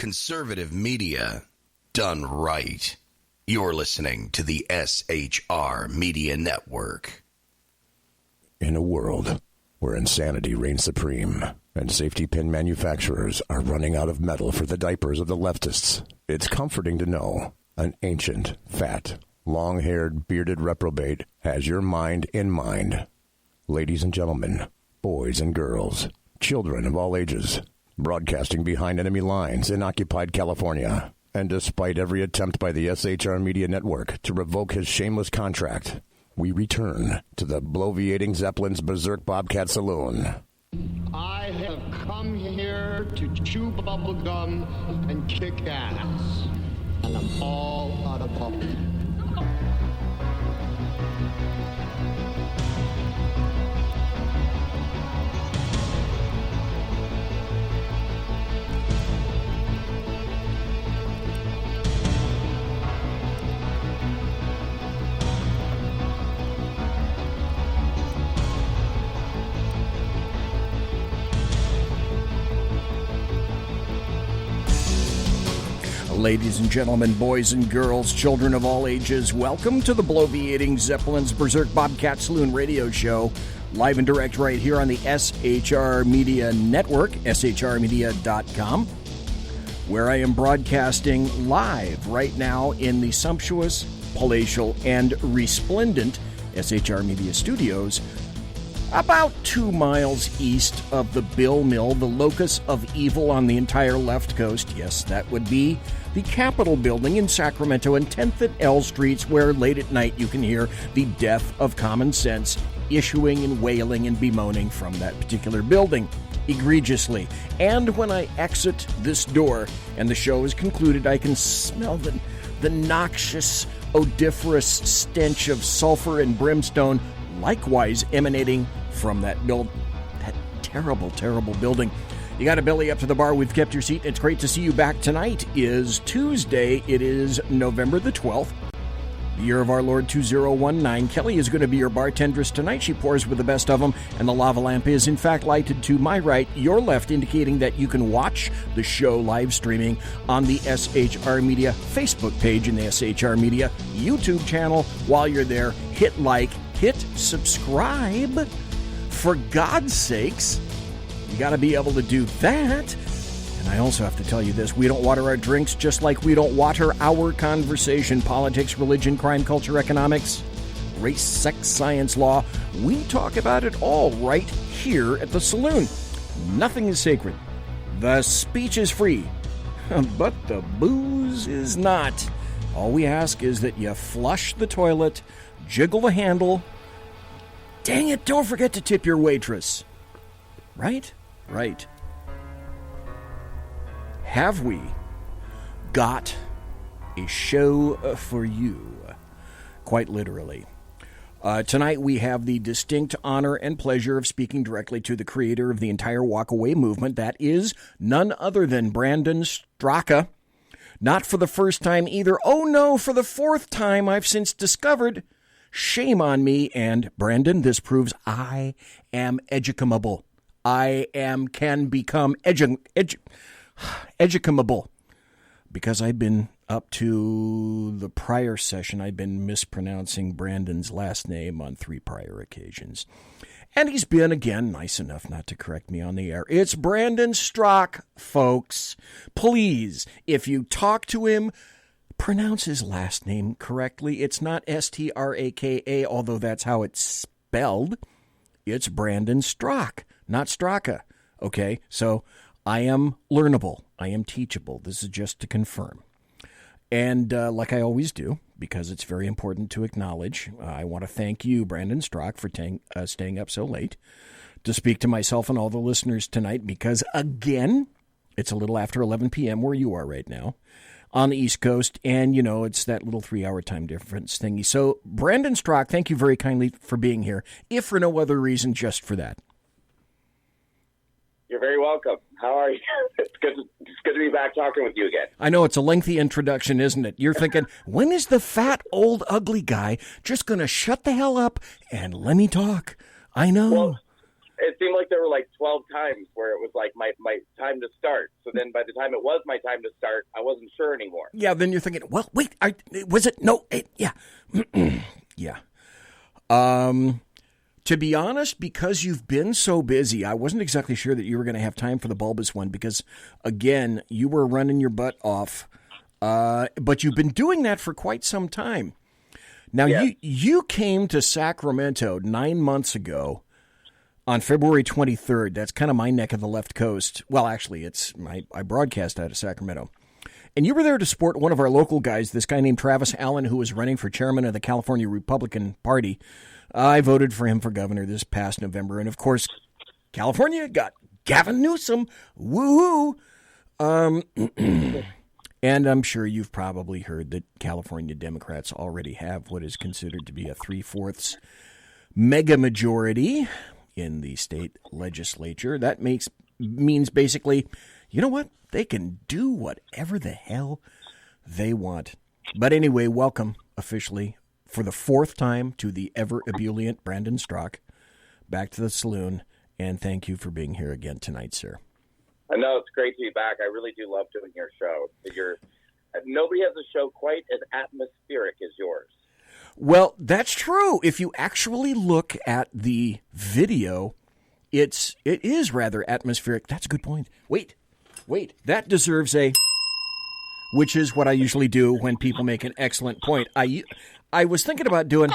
Conservative media done right. You're listening to the SHR Media Network. In a world where insanity reigns supreme and safety pin manufacturers are running out of metal for the diapers of the leftists, it's comforting to know an ancient, fat, long-haired, bearded reprobate has your mind in mind. Ladies and gentlemen, boys and girls, children of all ages, broadcasting behind enemy lines in occupied California. And despite every attempt by the SHR Media Network to revoke his shameless contract, we return to the bloviating Zeppelin's Berserk Bobcat Saloon. I have come here to chew bubble gum and kick ass. And I'm all out of bubble. Ladies and gentlemen, boys and girls, children of all ages, welcome to the bloviating Zeppelin's Berserk Bobcat Saloon radio show, live and direct right here on the SHR Media Network, shrmedia.com, where I am broadcasting live right now in the sumptuous, palatial, and resplendent SHR Media Studios, about 2 miles east of the Bill Mill, the locus of evil on the entire left coast. Yes, that would be the Capitol building in Sacramento and 10th and L Streets, where late at night you can hear the death of common sense issuing and wailing and bemoaning from that particular building egregiously. And when I exit this door and the show is concluded, I can smell the noxious, odoriferous stench of sulfur and brimstone, likewise emanating from that terrible, terrible building. You got a belly up to the bar. We've kept your seat. It's great to see you back. Tonight is Tuesday. It is November the 12th, the year of our Lord 2019. Kelly is going to be your bartendress tonight. She pours with the best of them, and the lava lamp is, in fact, lighted to my right, your left, indicating that you can watch the show live streaming on the SHR Media Facebook page and the SHR Media YouTube channel. While you're there, hit like, hit subscribe. For God's sakes, you got to be able to do that. And I also have to tell you this, we don't water our drinks just like we don't water our conversation. Politics, religion, crime, culture, economics, race, sex, science, law. We talk about it all right here at the saloon. Nothing is sacred. The speech is free, but the booze is not. All we ask is that you flush the toilet, jiggle the handle. Dang it, don't forget to tip your waitress. Right? Right. Have we got a show for you? Quite literally. Tonight we have the distinct honor and pleasure of speaking directly to the creator of the entire walkaway movement. That is none other than Brandon STRAKA. Not for the first time either. Oh no, for the fourth time I've since discovered. Shame on me. And Brandon, this proves I am educamable. Can become educamable. Because I've been up to the prior session, I've been mispronouncing Brandon's last name on 3 prior occasions. And he's been, again, nice enough not to correct me on the air. It's Brandon STRAKA, folks. Please, if you talk to him, pronounce his last name correctly. It's not STRAKA, although that's how it's spelled. It's Brandon STRAKA, not STRAKA. Okay, so I am learnable. I am teachable. This is just to confirm. And like I always do, because it's very important to acknowledge, I want to thank you, Brandon STRAKA, for staying up so late to speak to myself and all the listeners tonight, because, again, it's a little after 11 p.m. where you are right now on the East Coast, and, you know, it's that little 3-hour time difference thingy. So, Brandon STRAKA, thank you very kindly for being here, if for no other reason, just for that. You're very welcome. How are you? It's good to be back talking with you again. I know, it's a lengthy introduction, isn't it? You're thinking, when is the fat, old, ugly guy just going to shut the hell up and let me talk? I know. Well, it seemed like there were like 12 times where it was like my time to start. So then by the time it was my time to start, I wasn't sure anymore. Yeah, then you're thinking, well, wait, was it? No, yeah. Yeah. To be honest, because you've been so busy, I wasn't exactly sure that you were going to have time for the bulbous one because, again, you were running your butt off, but you've been doing that for quite some time. Now, you came to Sacramento 9 months ago on February 23rd. That's kind of my neck of the left coast. Well, actually, I broadcast out of Sacramento. And you were there to support one of our local guys, this guy named Travis Allen, who was running for chairman of the California Republican Party. I voted for him for governor this past November. And, of course, California got Gavin Newsom. Woo-hoo! And I'm sure you've probably heard that California Democrats already have what is considered to be a 3/4 mega majority in the state legislature. That means basically, you know what? They can do whatever the hell they want. But anyway, welcome officially for the 4th time to the ever ebullient Brandon Straka back to the saloon. And thank you for being here again tonight, sir. I know it's great to be back. I really do love doing your show. Nobody has a show quite as atmospheric as yours. Well, that's true. If you actually look at the video, it is rather atmospheric. That's a good point. Wait, that deserves a, which is what I usually do when people make an excellent point. I was thinking about doing,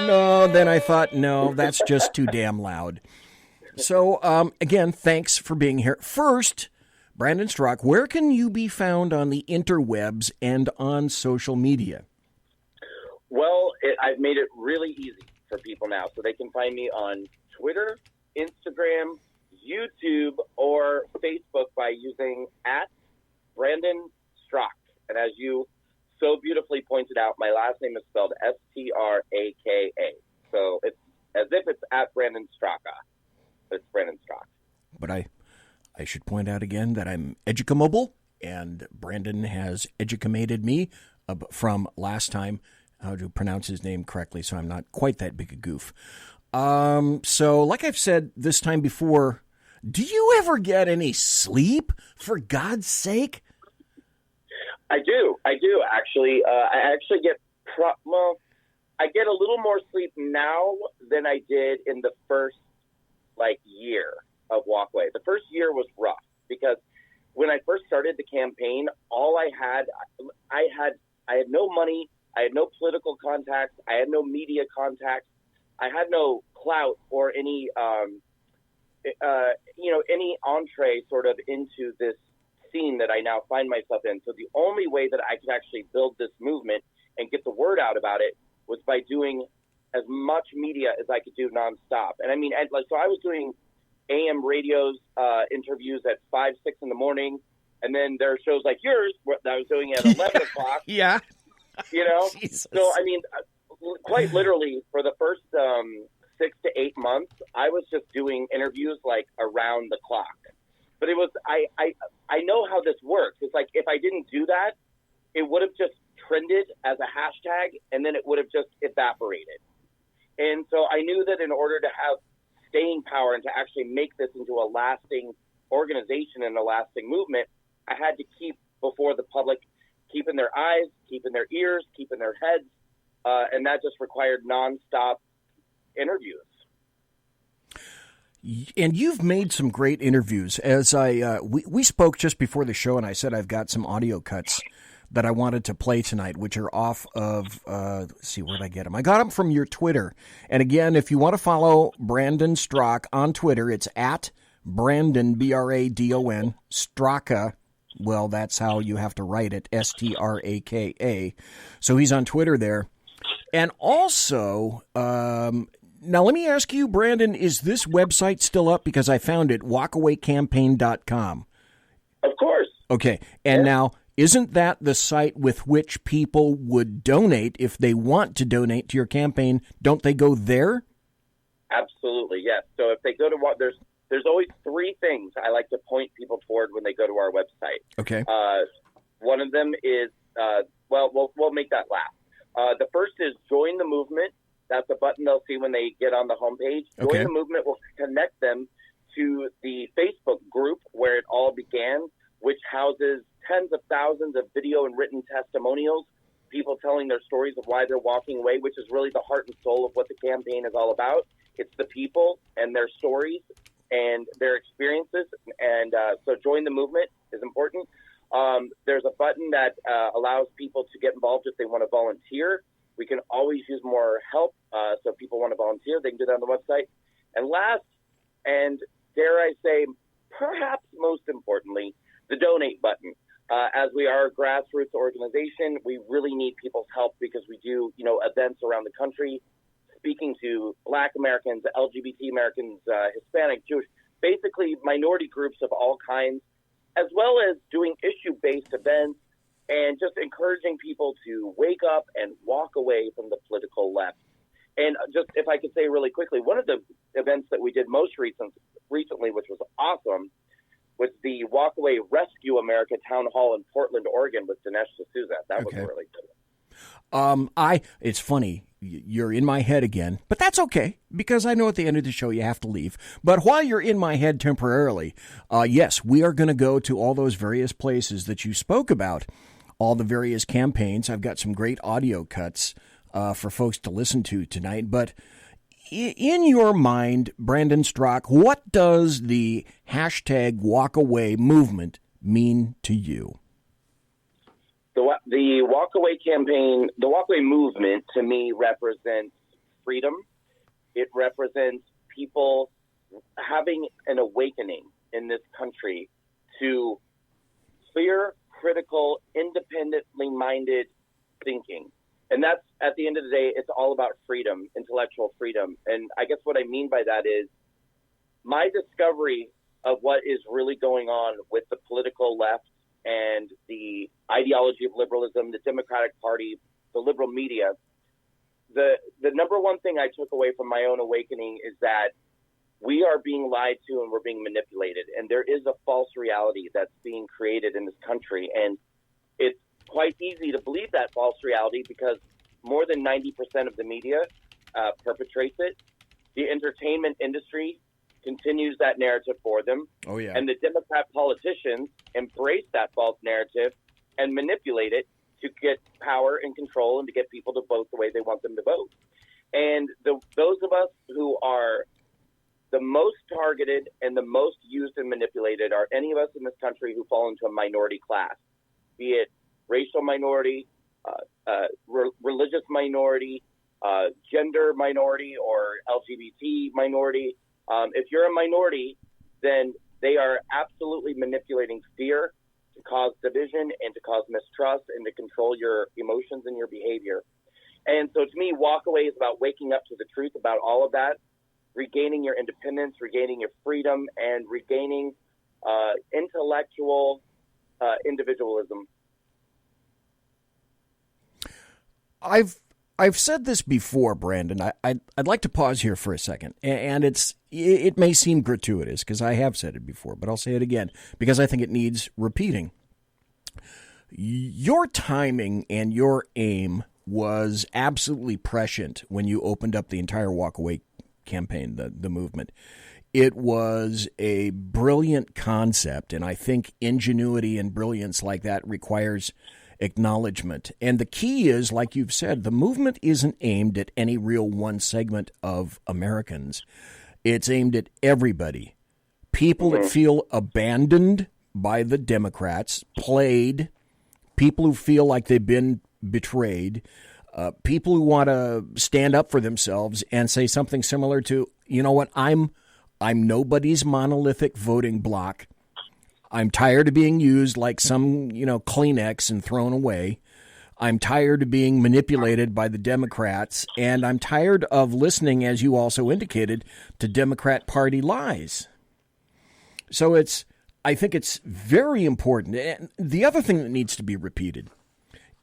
no, then I thought, no, that's just too damn loud. So, again, thanks for being here. First, Brandon Straka, where can you be found on the interwebs and on social media? Well, I've made it really easy for people now. So they can find me on Twitter, Instagram, YouTube, or Facebook by using @Brandon Straka. And as you so beautifully pointed out, my last name is spelled STRAKA. So it's as if it's @Brandon Straka. It's Brandon Straka. But I should point out again that I'm educamable, and Brandon has educated me from last time how to pronounce his name correctly, so I'm not quite that big a goof. So like I've said this time before, do you ever get any sleep, for God's sake? I do actually. I actually get I get a little more sleep now than I did in the first year of Walkway. The first year was rough because when I first started the campaign, I had no money, I had no political contacts, I had no media contacts, I had no clout or any any entree sort of into this scene that I now find myself in. So the only way that I could actually build this movement and get the word out about it was by doing as much media as I could do nonstop. And I mean, so I was doing AM radios, interviews at 5, 6 in the morning. And then there are shows like yours that I was doing at 11 o'clock. Yeah. Jesus. So, I mean, quite literally for the first 6 to 8 months, I was just doing interviews around the clock. But it was, I know how this works. It's like, if I didn't do that, it would have just trended as a hashtag and then it would have just evaporated. And so I knew that in order to have staying power and to actually make this into a lasting organization and a lasting movement, I had to keep before the public, keeping their eyes, keeping their ears, keeping their heads. And that just required nonstop interviews. And you've made some great interviews. As we spoke just before the show, and I said I've got some audio cuts that I wanted to play tonight, which are off of, let's see, where'd I get them? I got them from your Twitter. And again, if you want to follow Brandon Straka on Twitter, it's @Brandon, BRADON, Straka. Well, that's how you have to write it, STRAKA. So he's on Twitter there. And also, now let me ask you, Brandon, is this website still up? Because I found it, walkawaycampaign.com. Of course. Okay. And now, isn't that the site with which people would donate if they want to donate to your campaign? Don't they go there? Absolutely, yes. So if they go to there's always 3 things I like to point people toward when they go to our website. Okay. One of them is, we'll make that last. The first is join the movement. That's a button they'll see when they get on the homepage. Okay. Join the movement will connect them to the Facebook group where it all began, which houses tens of thousands of video and written testimonials, people telling their stories of why they're walking away, which is really the heart and soul of what the campaign is all about. It's the people and their stories and their experiences. And so join the movement is important. There's a button that allows people to get involved if they want to volunteer. We can always use more help. So if people want to volunteer, they can do that on the website. And last, and dare I say, perhaps most importantly, the donate button. As we are a grassroots organization, we really need people's help because we do, events around the country speaking to Black Americans, LGBT Americans, Hispanic, Jewish, basically minority groups of all kinds, as well as doing issue-based events and just encouraging people to wake up and walk away from the political left. And just if I could say really quickly, one of the events that we did most recently, which was awesome, was the Walkaway Rescue America Town Hall in Portland, Oregon with Dinesh D'Souza. That was really good. It's funny. You're in my head again, but that's okay because I know at the end of the show you have to leave. But while you're in my head temporarily, yes, we are going to go to all those various places that you spoke about, all the various campaigns. I've got some great audio cuts for folks to listen to tonight. But in your mind, Brandon Straka, what does the hashtag walkaway movement mean to you? The walkaway campaign, the walkaway movement, to me, represents freedom. It represents people having an awakening in this country to clear, critical, independently minded thinking. And that's, at the end of the day, it's all about freedom, intellectual freedom. And I guess what I mean by that is my discovery of what is really going on with the political left and the ideology of liberalism, the Democratic Party, the liberal media. The number one thing I took away from my own awakening is that we are being lied to and we're being manipulated. And there is a false reality that's being created in this country. And it's quite easy to believe that false reality because more than 90% of the media perpetrates it. The entertainment industry continues that narrative for them. Oh, yeah. And the Democrat politicians embrace that false narrative and manipulate it to get power and control and to get people to vote the way they want them to vote. And those of us who are the most targeted and the most used and manipulated are any of us in this country who fall into a minority class, be it racial minority, religious minority, gender minority, or LGBT minority. If you're a minority, then they are absolutely manipulating fear to cause division and to cause mistrust and to control your emotions and your behavior. And so to me, walkaway is about waking up to the truth about all of that, regaining your independence, regaining your freedom, and regaining intellectual individualism. I've said this before, Brandon. I'd like to pause here for a second, and it may seem gratuitous because I have said it before, but I'll say it again because I think it needs repeating. Your timing and your aim was absolutely prescient when you opened up the entire walkaway campaign, the movement. It was a brilliant concept, and I think ingenuity and brilliance like that requires acknowledgement. And the key is, like you've said, the movement isn't aimed at any real one segment of Americans. It's aimed at everybody. People that feel abandoned by the Democrats, played, people who feel like they've been betrayed, people who want to stand up for themselves and say something similar to, you know what, I'm nobody's monolithic voting bloc. I'm tired of being used like some, Kleenex and thrown away. I'm tired of being manipulated by the Democrats, and I'm tired of listening, as you also indicated, to Democrat Party lies. So I think it's very important. And the other thing that needs to be repeated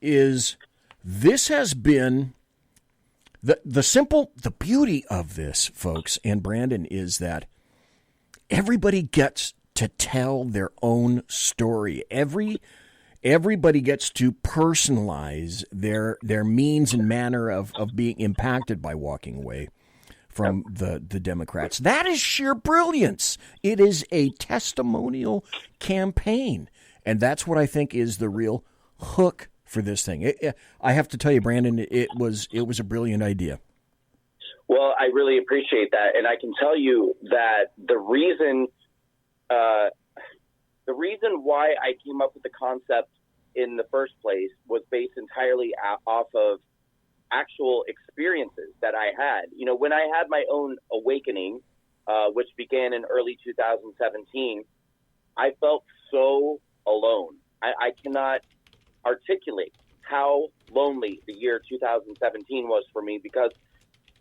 is this has been the beauty of this, folks, and Brandon, is that everybody gets to tell their own story. Every everybody gets to personalize their means and manner of being impacted by walking away from the Democrats. That is sheer brilliance. It is a testimonial campaign, and that's what I think is the real hook for this thing. I have to tell you, Brandon, it was a brilliant idea. Well, I really appreciate that, and I can tell you that the reason why I came up with the concept in the first place was based entirely off of actual experiences that I had. You know, when I had my own awakening, which began in early 2017, I felt so alone. I cannot articulate how lonely the year 2017 was for me, because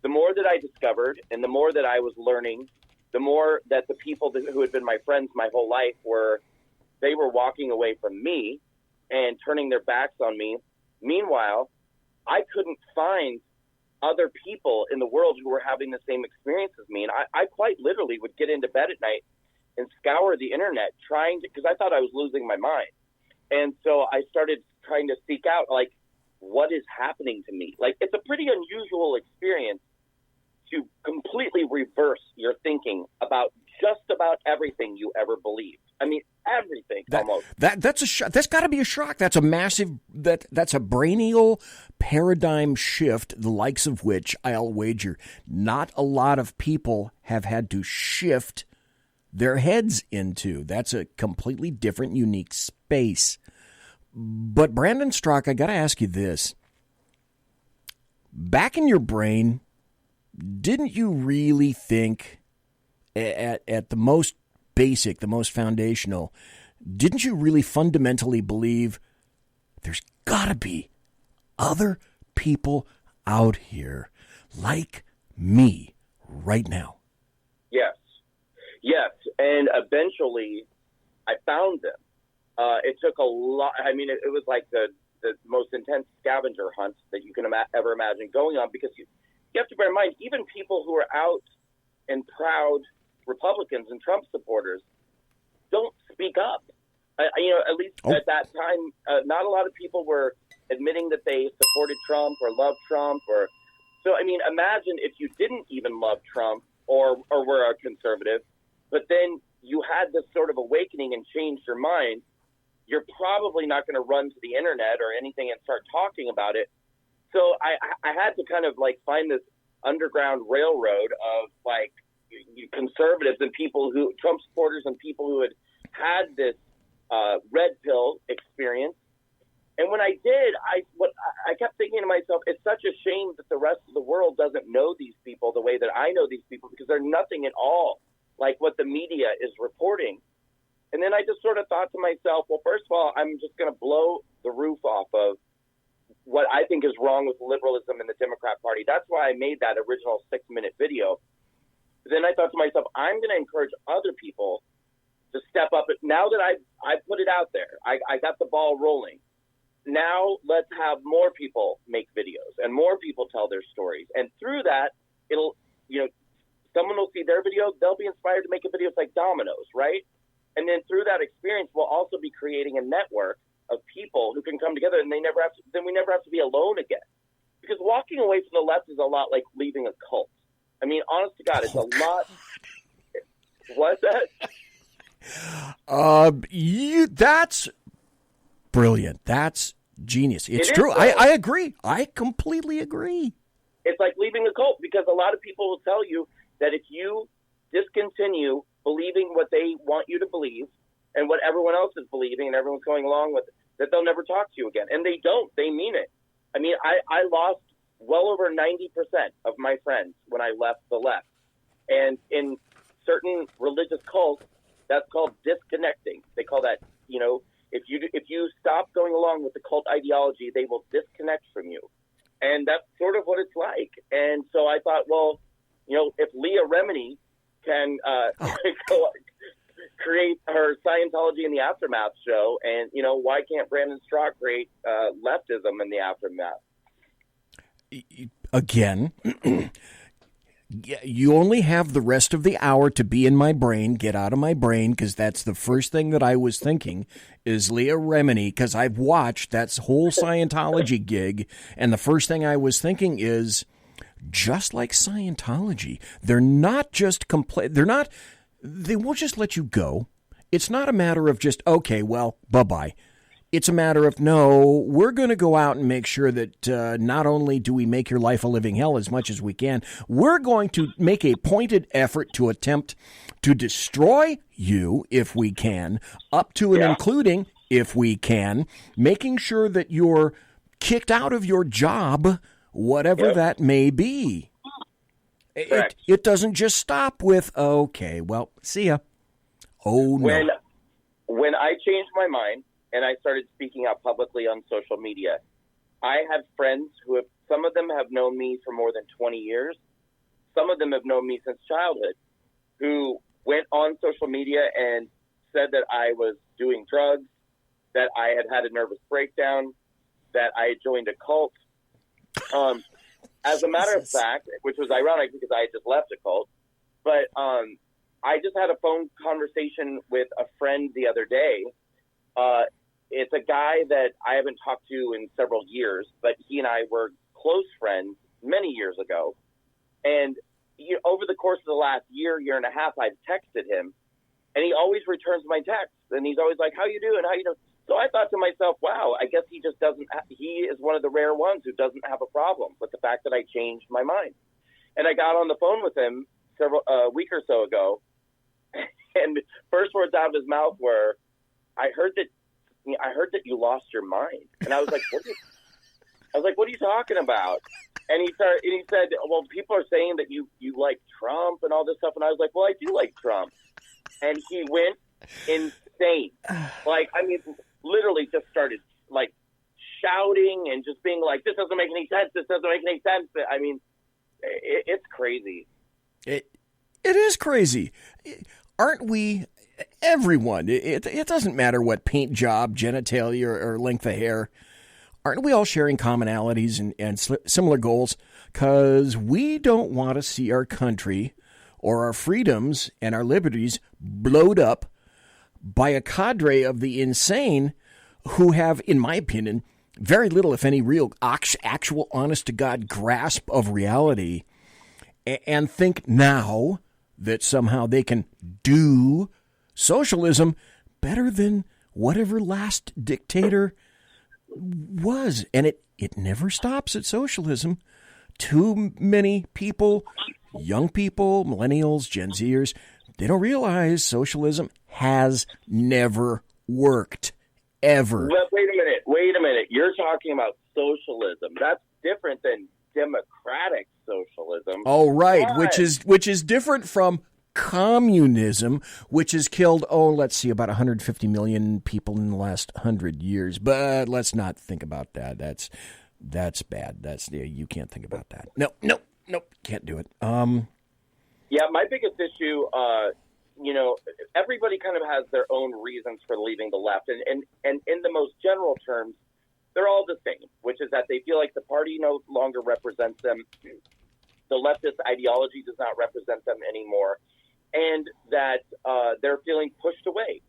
the more that I discovered and the more that I was learning, the more that the people who had been my friends my whole life were walking away from me and turning their backs on me. Meanwhile, I couldn't find other people in the world who were having the same experience as me. And I quite literally would get into bed at night and scour the internet because I thought I was losing my mind. And so I started trying to seek out, like, what is happening to me? Like, it's a pretty unusual experience to completely reverse your thinking about just about everything you ever believed. I mean, everything almost. That's a shock. That's got to be a shock. That's a massive. That's a brainial paradigm shift, the likes of which I'll wager not a lot of people have had to shift their heads into. That's a completely different, unique space. But Brandon Straka, I got to ask you this: back in your brain, didn't you really think, at the most basic, the most foundational, didn't you really fundamentally believe there's got to be other people out here like me right now? Yes. And eventually I found them. It took a lot. I mean, it was like the most intense scavenger hunt that you can ever imagine going on, because you have to bear in mind, even people who are out and proud Republicans and Trump supporters don't speak up. At least at that time, not a lot of people were admitting that they supported Trump or loved Trump. So, I mean, imagine if you didn't even love Trump or were a conservative, but then you had this sort of awakening and changed your mind. You're probably not going to run to the internet or anything and start talking about it. So I had to kind of like find this underground railroad of like conservatives and Trump supporters and people who had this red pill experience. And when I did, I kept thinking to myself, it's such a shame that the rest of the world doesn't know these people the way that I know these people, because they're nothing at all like what the media is reporting. And then I just sort of thought to myself, well, first of all, I'm just going to blow the roof off of what I think is wrong with liberalism in the Democrat Party. That's why I made that original 6-minute video. But then I thought to myself, I'm going to encourage other people to step up. Now that I've put it out there, I got the ball rolling. Now let's have more people make videos and more people tell their stories. And through that, it'll, someone will see their video, they'll be inspired to make a video. It's like dominoes, right? And then through that experience, we'll also be creating a network of people who can come together, and we never have to be alone again. Because walking away from the left is a lot like leaving a cult. I mean, honest to God, it's a lot. What's that? That's brilliant. That's genius. It's true. I agree. I completely agree. It's like leaving a cult, because a lot of people will tell you that if you discontinue believing what they want you to believe and what everyone else is believing and everyone's going along with, that they'll never talk to you again. And they don't. They mean it. I mean, I lost well over 90% of my friends when I left the left. And in certain religious cults, that's called disconnecting. They call that, if you stop going along with the cult ideology, they will disconnect from you. And that's sort of what it's like. And so I thought, well, if Leah Remini can create her Scientology in the Aftermath show, and, why can't Brandon Straka create leftism in the Aftermath? Again, You only have the rest of the hour to be in my brain. Get out of my brain, because that's the first thing that I was thinking is Leah Remini, because I've watched that whole Scientology gig, and the first thing I was thinking is, just like Scientology, they're not just they won't just let you go. It's not a matter of just, okay, well, bye-bye. It's a matter of, no, we're going to go out and make sure that not only do we make your life a living hell as much as we can, we're going to make a pointed effort to attempt to destroy you if we can, up to and including, if we can, making sure that you're kicked out of your job, whatever that may be. It doesn't just stop with, okay, well, see ya. Oh, no. When I changed my mind, and I started speaking out publicly on social media, I have friends who have, some of them have known me for more than 20 years. Some of them have known me since childhood, who went on social media and said that I was doing drugs, that I had had a nervous breakdown, that I had joined a cult. As a matter of fact, which was ironic because I had just left a cult, but I just had a phone conversation with a friend the other day. It's a guy that I haven't talked to in several years, but he and I were close friends many years ago. And over the course of the last year and a half, I've texted him, and he always returns my texts. And he's always like, how you doing? How you doing? So I thought to myself, wow, I guess he just doesn't, he is one of the rare ones who doesn't have a problem with the fact that I changed my mind. And I got on the phone with him a week or so ago, and first words out of his mouth were, I heard that you lost your mind. And I was like, what are you talking about? And he said, well, people are saying that you like Trump and all this stuff. And I was like, well, I do like Trump. And he went insane. Like, I mean, literally just started like shouting and just being like, this doesn't make any sense. This doesn't make any sense. I mean, it's crazy. It is crazy. Aren't we? Everyone. It doesn't matter what paint job, genitalia, or length of hair. Aren't we all sharing commonalities and similar goals? Because we don't want to see our country or our freedoms and our liberties blowed up by a cadre of the insane who have, in my opinion, very little, if any, real actual honest-to-God grasp of reality, and think now that somehow they can do socialism better than whatever last dictator was. And it never stops at socialism. Too many people, young people, millennials, Gen Zers, they don't realize socialism has never worked, ever. Well, wait a minute. You're talking about socialism. That's different than democratic socialism. Oh, right, which is different from communism, which has killed, about 150 million people in the last 100 years. But let's not think about that. That's bad. You can't think about that. Nope, can't do it. Yeah, my biggest issue, everybody kind of has their own reasons for leaving the left. And in the most general terms, they're all the same, which is that they feel like the party no longer represents them. The leftist ideology does not represent them anymore. And that they're feeling pushed away.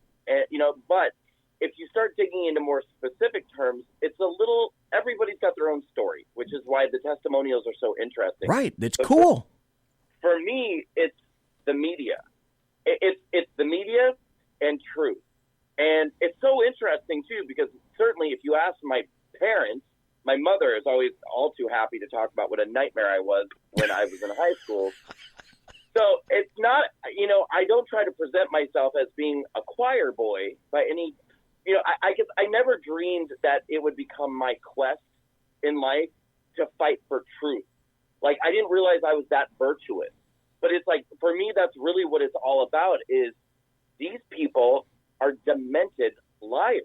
But if you start digging into more specific terms, everybody's got their own story, which is why the testimonials are so interesting. Right, it's cool. For me, it's the media. It's the media and truth. And it's so interesting, too, because certainly if you ask my parents, my mother is always all too happy to talk about what a nightmare I was when I was in high school. So it's not, I don't try to present myself as being a choir boy by any, I never dreamed that it would become my quest in life to fight for truth. Like, I didn't realize I was that virtuous. But it's like, for me, that's really what it's all about, is these people are demented liars.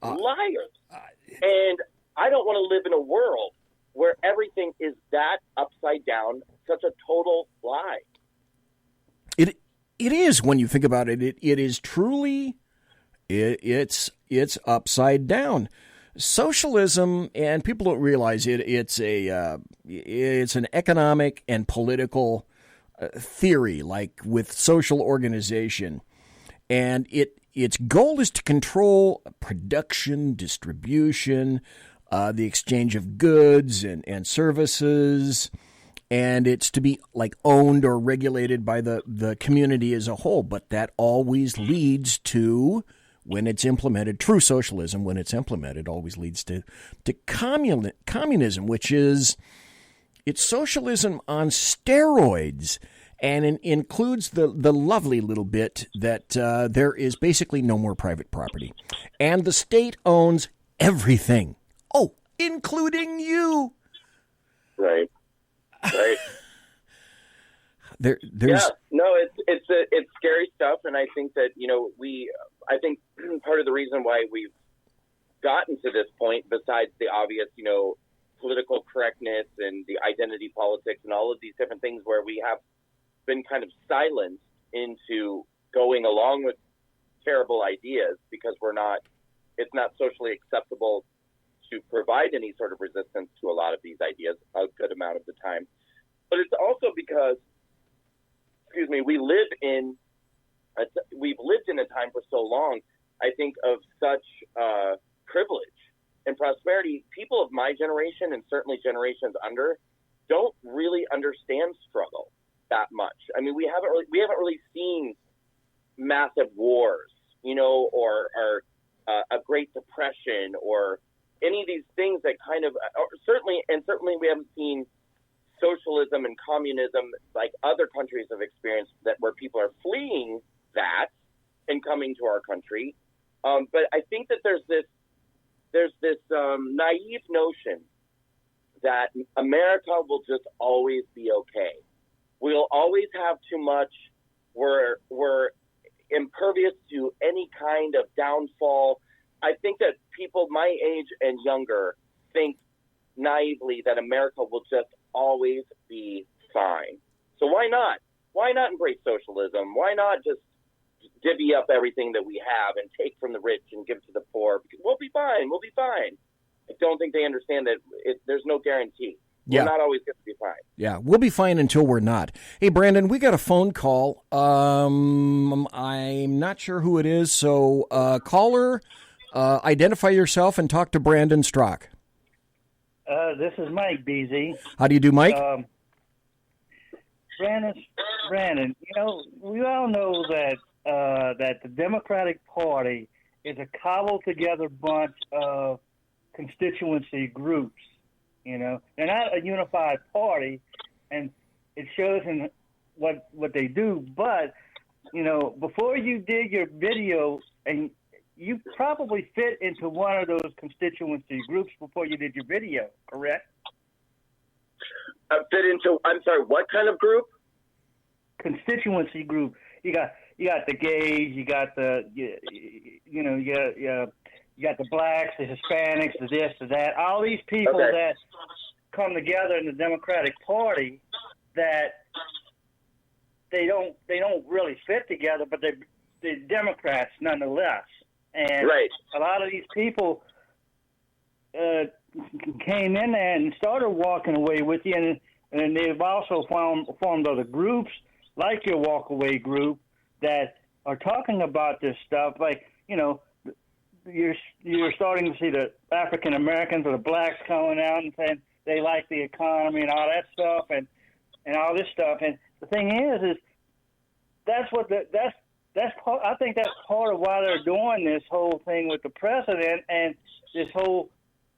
And I don't want to live in a world where everything is that upside down, such a total lie. It is, when you think about it. It is truly, it's upside down. Socialism, and people don't realize it. It's an economic and political theory, like with social organization, and its goal is to control production, distribution, the exchange of goods and services, and it's to be like owned or regulated by the community as a whole. But that always leads to, when it's implemented, true socialism, when it's implemented, always leads to communism, which is, it's socialism on steroids, and includes the lovely little bit that there is basically no more private property, and the state owns everything. Oh, including you. Right. There's yeah, no, it's scary stuff, and I think that I think part of the reason why we've gotten to this point, besides the obvious, political correctness and the identity politics and all of these different things, where we have been kind of silenced into going along with terrible ideas because it's not socially acceptable to provide any sort of resistance to a lot of these ideas a good amount of the time. But it's also because, we've lived in a time for so long, I think, of such privilege and prosperity. People of my generation, and certainly generations under, don't really understand struggle that much. I mean, we haven't really seen massive wars, or a Great Depression, or any of these things that kind of, certainly we haven't seen socialism and communism like other countries have experienced, that where people are fleeing that and coming to our country. But I think that there's this naive notion that America will just always be okay. We'll always have too much. We're impervious to any kind of downfall. I think that people my age and younger think naively that America will just always be fine. So why not? Why not embrace socialism? Why not just divvy up everything that we have and take from the rich and give to the poor? Because we'll be fine. We'll be fine. I don't think they understand that there's no guarantee. Yeah. We're not always going to be fine. Yeah, we'll be fine until we're not. Hey, Brandon, we got a phone call. I'm not sure who it is, so caller, identify yourself and talk to Brandon Strock. This is Mike BZ. How do you do, Mike? Brandon, we all know that the Democratic Party is a cobbled together bunch of constituency groups. They're not a unified party, and it shows in what they do. But before you did your video, and you probably fit into one of those constituency groups before you did your video, correct? Fit into, I'm sorry, what kind of group? Constituency group. You got the gays, you got the you got the blacks, the Hispanics, the this, the that. All these people that come together in the Democratic Party, that they don't really fit together, but they're Democrats nonetheless. And a lot of these people came in there and started walking away with you, and they've also formed other groups like your walkaway group that are talking about this stuff. Like, you're starting to see the African Americans or the blacks coming out and saying they like the economy and all that stuff and all this stuff. And the thing is that's what that's part. I think that's part of why they're doing this whole thing with the president and this whole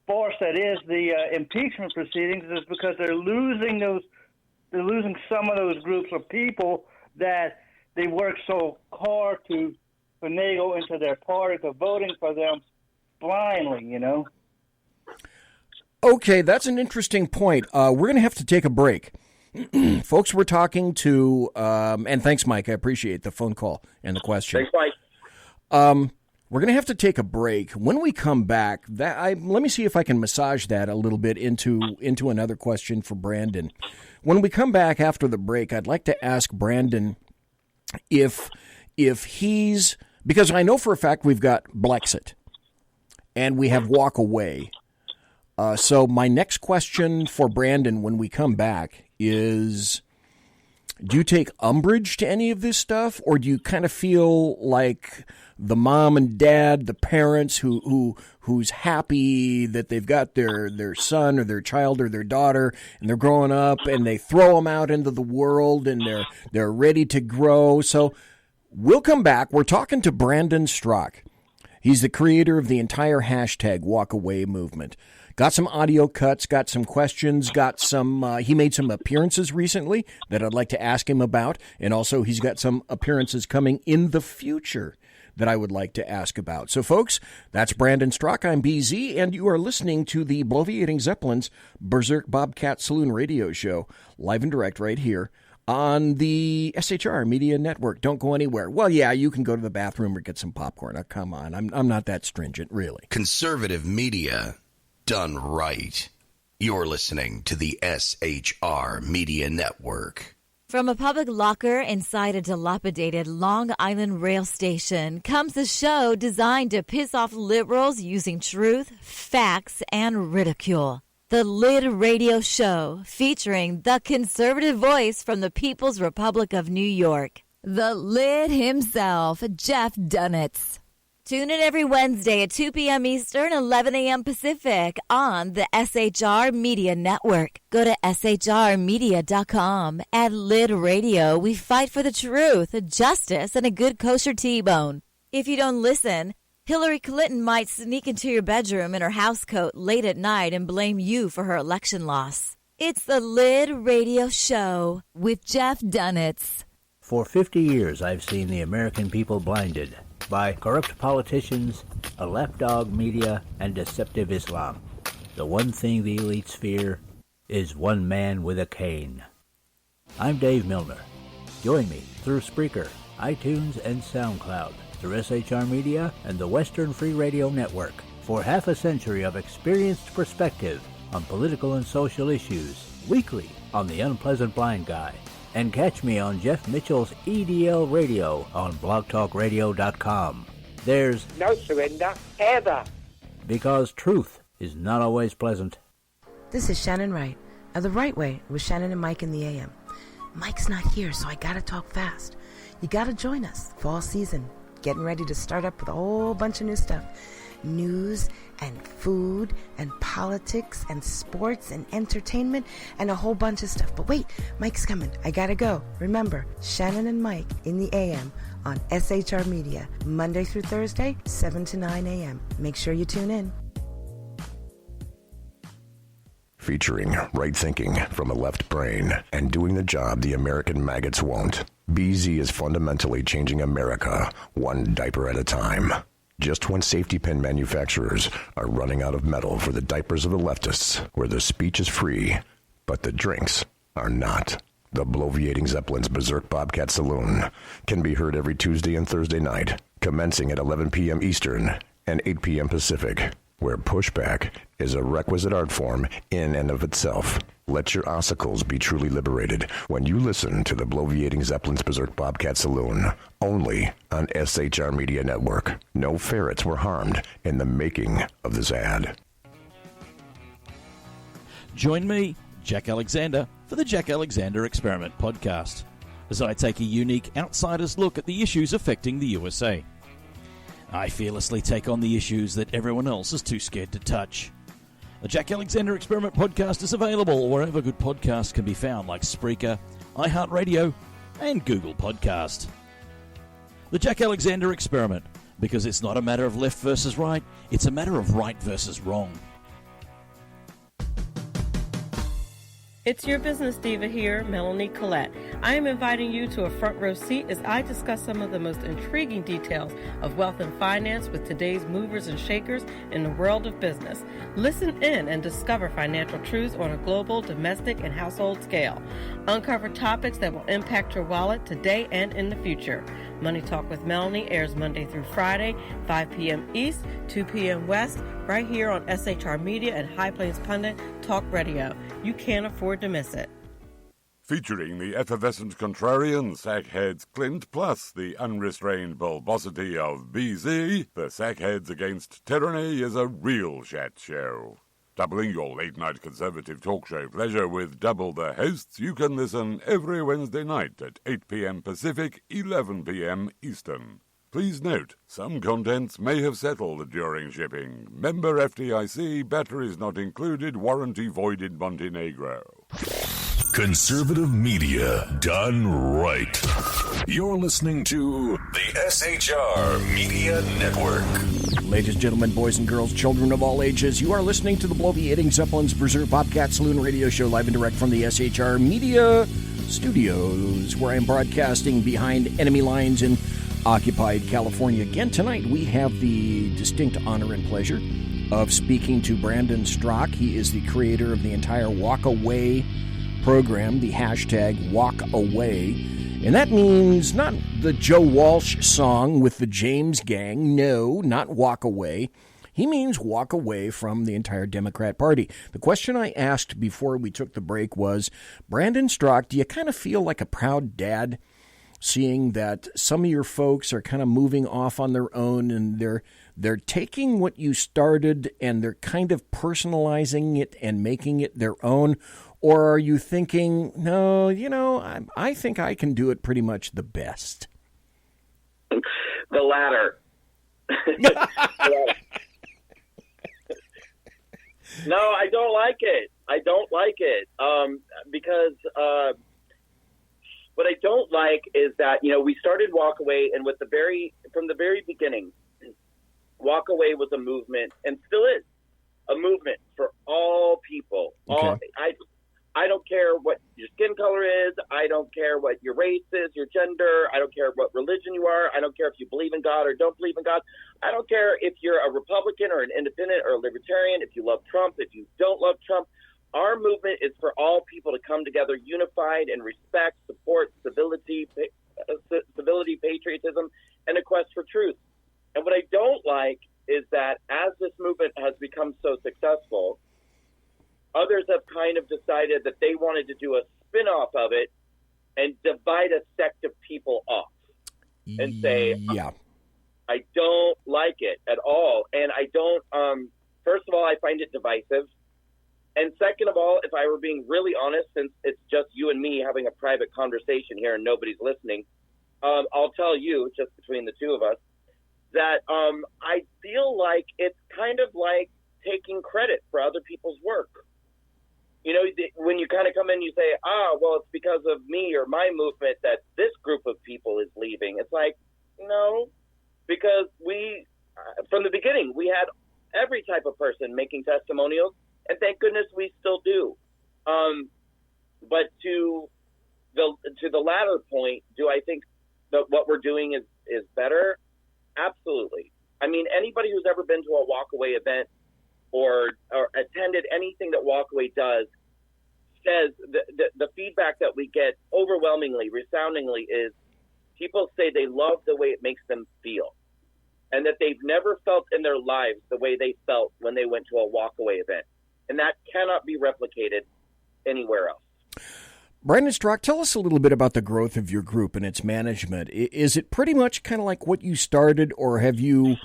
force that is the impeachment proceedings, is because they're losing some of those groups of people that they work so hard to finagle into their party, to voting for them blindly, Okay, that's an interesting point. We're going to have to take a break. Folks, we're talking to, and thanks, Mike. I appreciate the phone call and the question. Thanks, Mike. We're going to have to take a break. When we come back, let me see if I can massage that a little bit into another question for Brandon. When we come back after the break, I'd like to ask Brandon if he's, because I know for a fact we've got Blexit and we have walk away. So my next question for Brandon when we come back is, Do you take umbrage to any of this stuff, or do you kind of feel like the mom and dad, the parents who's happy that they've got their son or their child or their daughter, and they're growing up, and they throw them out into the world, and they're ready to grow? So we'll come back. We're talking to Brandon Straka. He's the creator of the entire hashtag Walkaway movement. Got some audio cuts, got some questions, got some, he made some appearances recently that I'd like to ask him about. And also he's got some appearances coming in the future that I would like to ask about. So folks, that's Brandon Straka. I'm BZ, and you are listening to the Bloviating Zeppelin's Berserk Bobcat Saloon radio show, live and direct right here on the SHR Media Network. Don't go anywhere. Well, yeah, you can go to the bathroom or get some popcorn. Oh, come on. I'm not that stringent, really. Conservative media done right. You're listening to the SHR Media Network. From a public locker inside a dilapidated Long Island rail station comes a show designed to piss off liberals using truth, facts, and ridicule. The Lid Radio Show, featuring the conservative voice from the People's Republic of New York, the Lid himself, Jeff Dunetz. Tune in every Wednesday at 2 p.m. Eastern, 11 a.m. Pacific on the SHR Media Network. Go to shrmedia.com. At Lid Radio, we fight for the truth, justice, and a good kosher T-bone. If you don't listen, Hillary Clinton might sneak into your bedroom in her housecoat late at night and blame you for her election loss. It's the Lid Radio Show with Jeff Dunetz. For 50 years, I've seen the American people blinded by corrupt politicians, a lapdog media, and deceptive Islam. The one thing the elites fear is one man with a cane. I'm Dave Milner. Join me through Spreaker, iTunes, and SoundCloud, through SHR Media and the Western Free Radio Network, for half a century of experienced perspective on political and social issues, weekly on The Unpleasant Blind Guy. And catch me on Jeff Mitchell's EDL Radio on blogtalkradio.com. There's no surrender, ever. Because truth is not always pleasant. This is Shannon Wright of The Right Way with Shannon and Mike in the AM. Mike's not here, so I gotta talk fast. You gotta join us. Fall season. Getting ready to start up with a whole bunch of new stuff. News and food and politics and sports and entertainment and a whole bunch of stuff. But wait, Mike's coming. I gotta go. Remember, Shannon and Mike in the AM on SHR Media, Monday through Thursday, 7 to 9 a.m. Make sure you tune in. Featuring right thinking from a left brain and doing the job the American maggots won't. BZ is fundamentally changing America one diaper at a time. Just when safety pin manufacturers are running out of metal for the diapers of the leftists, where the speech is free, but the drinks are not. The Bloviating Zeppelin's Berserk Bobcat Saloon can be heard every Tuesday and Thursday night, commencing at 11 p.m. Eastern and 8 p.m. Pacific, where pushback is a requisite art form in and of itself. Let your ossicles be truly liberated when you listen to the Bloviating Zeppelin's Berserk Bobcat Saloon, only on SHR Media Network. No ferrets were harmed in the making of this ad. Join me, Jack Alexander, for the Jack Alexander Experiment podcast, as I take a unique outsider's look at the issues affecting the USA. I fearlessly take on the issues that everyone else is too scared to touch. The Jack Alexander Experiment podcast is available wherever good podcasts can be found, like Spreaker, iHeartRadio, and Google Podcast. The Jack Alexander Experiment, because it's not a matter of left versus right, it's a matter of right versus wrong. It's your business diva here, Melanie Collette. I am inviting you to a front row seat as I discuss some of the most intriguing details of wealth and finance with today's movers and shakers in the world of business. Listen in and discover financial truths on a global, domestic, and household scale. Uncover topics that will impact your wallet today and in the future. Money Talk with Melanie airs Monday through Friday, 5 p.m. East, 2 p.m. West, right here on SHR Media and High Plains Pundit Talk Radio. You can't afford to miss it. Featuring the effervescent contrarian Sackheads Clint, plus the unrestrained bulbosity of BZ, the Sackheads Against Tyranny is a real chat show. Doubling your late-night conservative talk show pleasure with Double the Hosts, you can listen every Wednesday night at 8 p.m. Pacific, 11 p.m. Eastern. Please note, some contents may have settled during shipping. Member FDIC, batteries not included, warranty voided Montenegro. Conservative media done right. You're listening to the SHR Media Network. Ladies and gentlemen, boys and girls, children of all ages, you are listening to the Bloviating Zeppelin's Berserk Bobcat Saloon radio show, live and direct from the SHR Media Studios, where I'm broadcasting behind enemy lines in occupied California. Again, tonight we have the distinct honor and pleasure of speaking to Brandon Straka. He is the creator of the entire Walk Away program, the hashtag Walk Away. And that means not the Joe Walsh song with the James Gang. No, not Walk Away. He means walk away from the entire Democrat Party. The question I asked before we took the break was, Brandon Straka, do you kind of feel like a proud dad seeing that some of your folks are kind of moving off on their own and they're taking what you started and they're kind of personalizing it and making it their own? Or are you thinking, no, I think I can do it pretty much the best? The latter. No, I don't like it. Because what I don't like is that, we started Walk Away, and from the very beginning, Walk Away was a movement, and still is a movement for all people. Okay. I don't care what your skin color is. I don't care what your race is, your gender. I don't care what religion you are. I don't care if you believe in God or don't believe in God. I don't care if you're a Republican or an independent or a libertarian, if you love Trump, if you don't love Trump. Our movement is for all people to come together unified in respect, support, civility, patriotism, and a quest for truth. And what I don't like is that as this movement has become so successful, others have kind of decided that they wanted to do a spin-off of it and divide a sect of people off and say, yeah, I don't like it at all. And I don't, first of all, I find it divisive. And second of all, if I were being really honest, since it's just you and me having a private conversation here and nobody's listening, I'll tell you, just between the two of us, that I feel like it's kind of like taking credit for other people's work. When you kind of come in, you say, well, it's because of me or my movement that this group of people is leaving. It's like, no, because we, from the beginning, we had every type of person making testimonials, and thank goodness we still do. But to the latter point, do I think that what we're doing is better? Absolutely. I mean, anybody who's ever been to a walkaway event or attended anything that Walkaway does says the feedback that we get overwhelmingly, resoundingly, is people say they love the way it makes them feel and that they've never felt in their lives the way they felt when they went to a Walkaway event. And that cannot be replicated anywhere else. Brandon Straka, tell us a little bit about the growth of your group and its management. Is it pretty much kind of like what you started, or have you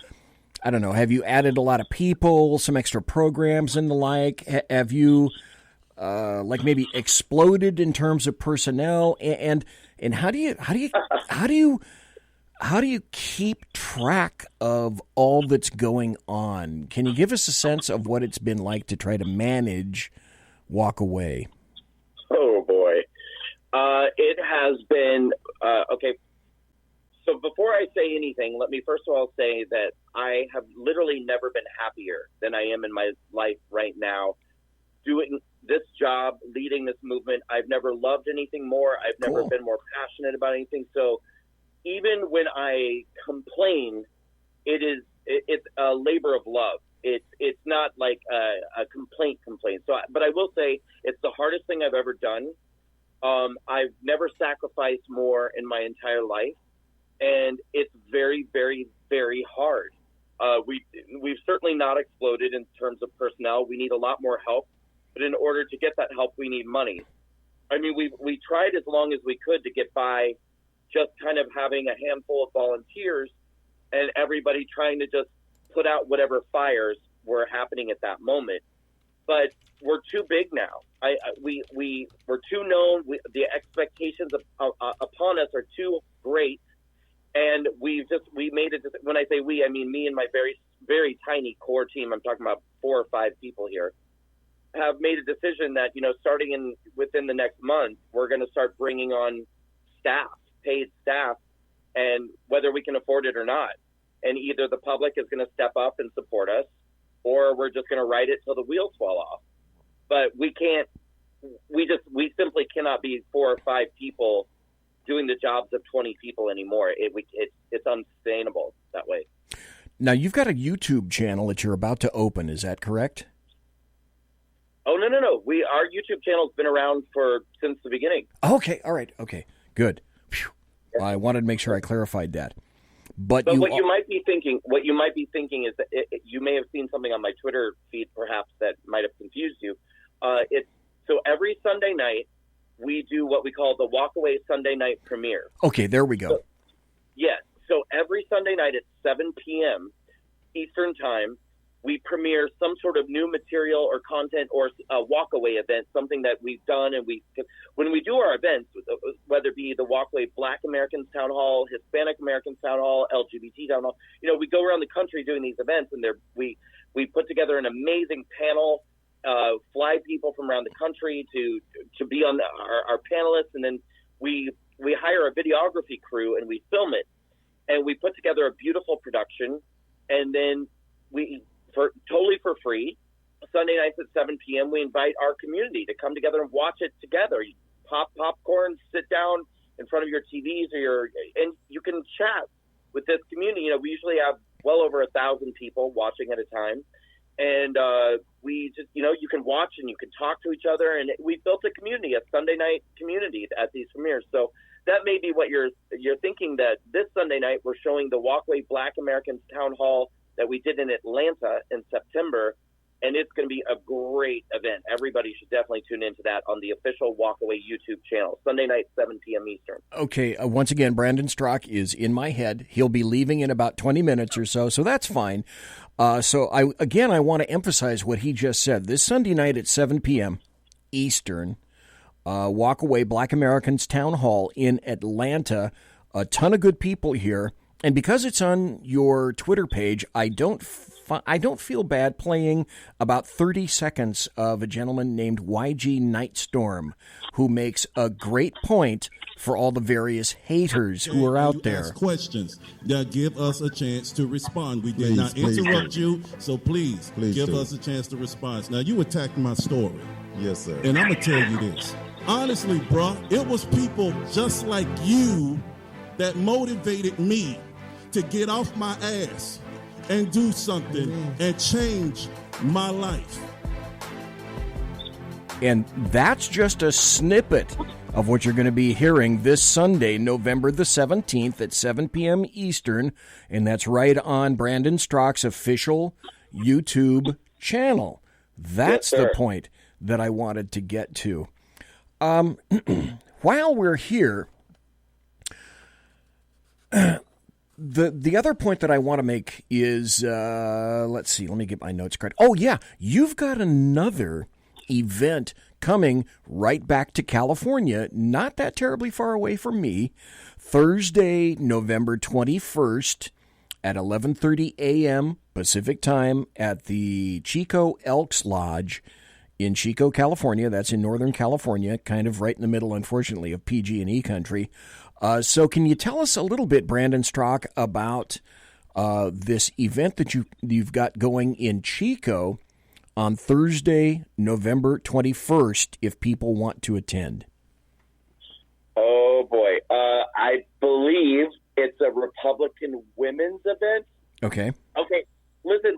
added a lot of people, some extra programs and the like? Have you maybe exploded in terms of personnel? And how do you keep track of all that's going on? Can you give us a sense of what it's been like to try to manage Walk Away? Oh boy, it has been okay. So before I say anything, let me first of all say that I have literally never been happier than I am in my life right now, doing this job, leading this movement. I've never loved anything more. I've never been more passionate about anything. So even when I complain, it's a labor of love. It's not like a complaint. So, but I will say it's the hardest thing I've ever done. I've never sacrificed more in my entire life, and it's very, very, very hard. We've certainly not exploded in terms of personnel. We need a lot more help, but in order to get that help, we need money. I mean, we tried as long as we could to get by, just kind of having a handful of volunteers and everybody trying to just put out whatever fires were happening at that moment. but we're too big now. We're too known. The expectations upon us are too great, and we made it. When I say we, I mean me and my very, very tiny core team. I'm talking about 4 or 5 people here. Have made a decision that, starting within the next month, we're going to start bringing on staff, paid staff, and whether we can afford it or not. And either the public is going to step up and support us, or we're just going to ride it till the wheels fall off. But we can't. We simply cannot be 4 or 5 people doing the jobs of 20 people anymore. It's unsustainable that way. Now, you've got a YouTube channel that you're about to open. Is that correct? Oh, no. Our YouTube channel's been around since the beginning. Okay. All right. Okay. Good. Well, I wanted to make sure I clarified that. But you might be thinking is that you may have seen something on my Twitter feed, perhaps, that might have confused you. So every Sunday night we do what we call the Walkaway Sunday Night Premiere. Okay, there we go. Yes. So every Sunday night at 7 p.m. Eastern Time, we premiere some sort of new material or content or a walkaway event, something that we've done. And when we do our events, whether it be the Walkaway Black Americans Town Hall, Hispanic Americans Town Hall, LGBT Town Hall, we go around the country doing these events, and we put together an amazing panel, fly people from around the country to be on our panelists, and then we hire a videography crew and we film it, and we put together a beautiful production, and then totally for free, Sunday nights at 7 p.m. we invite our community to come together and watch it together. You pop popcorn, sit down in front of your TVs and you can chat with this community. We usually have well over 1,000 people watching at a time. And we just, you can watch and you can talk to each other. And we built a community, a Sunday night community at these premieres. So that may be what you're thinking, that this Sunday night we're showing the Walkaway Black Americans Town Hall that we did in Atlanta in September. And it's going to be a great event. Everybody should definitely tune into that on the official Walkaway YouTube channel, Sunday night, 7 p.m. Eastern. Okay, once again, Brandon Straka is in my head. He'll be leaving in about 20 minutes or so that's fine. So I want to emphasize what he just said. This Sunday night at 7 p.m. Eastern, Walkaway Black Americans Town Hall in Atlanta. A ton of good people here. And because it's on your Twitter page, I don't feel bad playing about 30 seconds of a gentleman named YG Nightstorm, who makes a great point for all the various haters who are out there. Ask questions that give us a chance to respond. We did not interrupt you, so please give us a chance to respond. Now, you attacked my story. Yes, sir. And I'm going to tell you this. Honestly, bro, it was people just like you that motivated me to get off my ass and do something and change my life. And that's just a snippet of what you're going to be hearing this Sunday, November the 17th at 7 p.m. Eastern, and that's right on Brandon Straka's official YouTube channel. That's the point that I wanted to get to. While we're here, the other point that I want to make is, let's see, let me get my notes correct. Oh, yeah, you've got another event coming right back to California, not that terribly far away from me, Thursday, November 21st at 11:30 a.m. Pacific time at the Chico Elks Lodge in Chico, California. That's in Northern California, kind of right in the middle, unfortunately, of PG&E country. So can you tell us a little bit, Brandon Straka, about this event that you've got going in Chico on Thursday, November 21st, if people want to attend? Oh, boy. I believe it's a Republican women's event. Okay. Okay. Listen.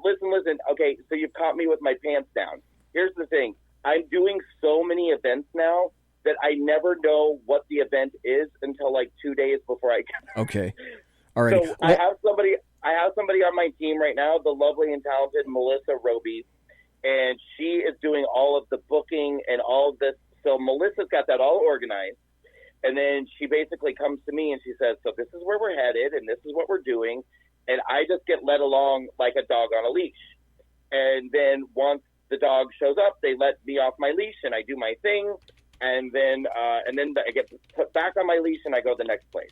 Okay, so you've caught me with my pants down. Here's the thing. I'm doing so many events now that I never know what the event is until like 2 days before I get. Okay. All right. So I have somebody on my team right now, the lovely and talented Melissa Roby, and she is doing all of the booking and all of this. So Melissa's got that all organized. And then she basically comes to me and she says, so this is where we're headed and this is what we're doing. And I just get led along like a dog on a leash. And then once the dog shows up, they let me off my leash, and I do my thing, and then I get put back on my leash, and I go to the next place.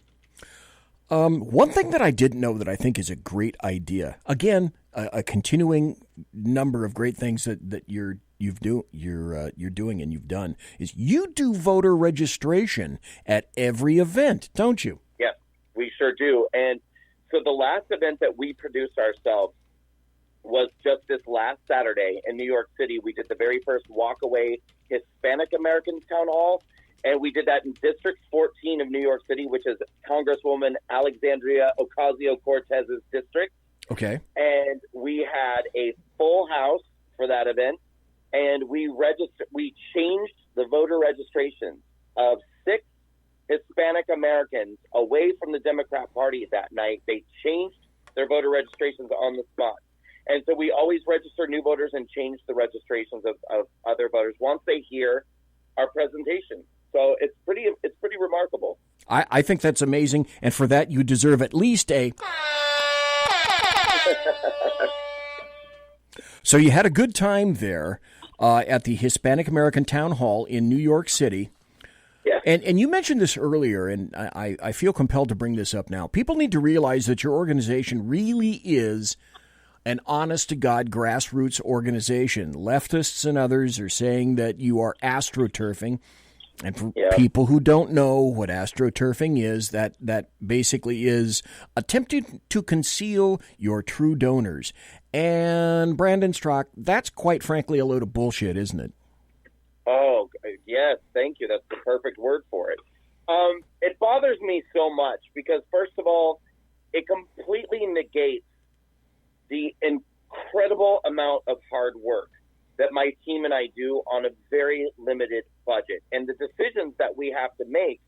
One thing that I didn't know that I think is a great idea. Again, a continuing number of great things that you're doing and you've done is you do voter registration at every event, don't you? Yes, we sure do. And so the last event that we produced ourselves was just this last Saturday in New York City. We did the very first walkaway Hispanic American town hall, and we did that in District 14 of New York City, which is Congresswoman Alexandria Ocasio-Cortez's district. Okay. And we had a full house for that event, and we changed the voter registrations of 6 Hispanic Americans away from the Democrat Party that night. They changed their voter registrations on the spot. And so we always register new voters and change the registrations of other voters once they hear our presentation. So it's pretty remarkable. I think that's amazing, and for that you deserve at least a... So you had a good time there at the Hispanic American Town Hall in New York City. Yeah. And you mentioned this earlier, and I feel compelled to bring this up now. People need to realize that your organization really is an honest-to-God grassroots organization. Leftists and others are saying that you are astroturfing. And for people who don't know what astroturfing is, that basically is attempting to conceal your true donors. And Brandon Straka, that's quite frankly a load of bullshit, isn't it? Oh, yes, thank you. That's the perfect word for it. It bothers me so much because, first of all, it completely negates the incredible amount of hard work that my team and I do on a very limited budget, and the decisions that we have to make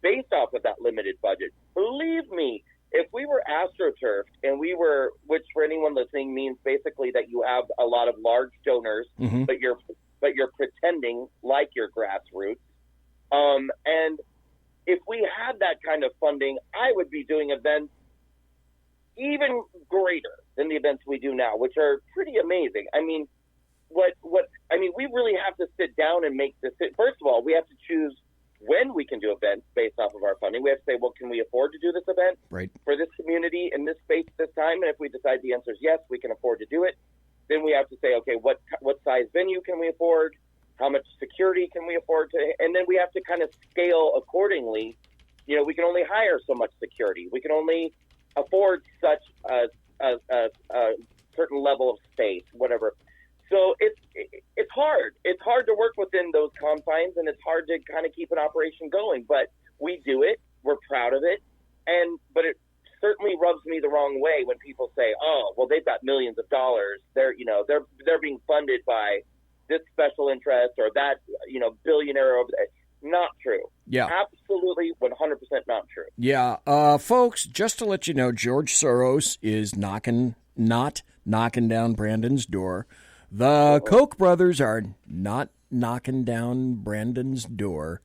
based off of that limited budget. Believe me, if we were astroturfed and we were, which for anyone listening means basically that you have a lot of large donors, but you're pretending like you're grassroots. And if we had that kind of funding, I would be doing events even greater than the events we do now, which are pretty amazing. I mean, we really have to sit down and make this. First of all, we have to choose when we can do events based off of our funding. We have to say, well, can we afford to do this event for this community in this space at this time? And if we decide the answer is yes, we can afford to do it. Then we have to say, okay, what size venue can we afford? How much security can we afford to? And then we have to kind of scale accordingly. You know, we can only hire so much security. We can only afford such a certain level of space, whatever. So it's hard. It's hard to work within those confines, and it's hard to kind of keep an operation going. But we do it. We're proud of it. But it certainly rubs me the wrong way when people say, "Oh, well, they've got millions of dollars. They're being funded by this special interest or that billionaire over there." Not true. Yeah. Absolutely 100% not true. Yeah. Folks, just to let you know, George Soros is not knocking down Brandon's door. The Koch brothers are not knocking down Brandon's door.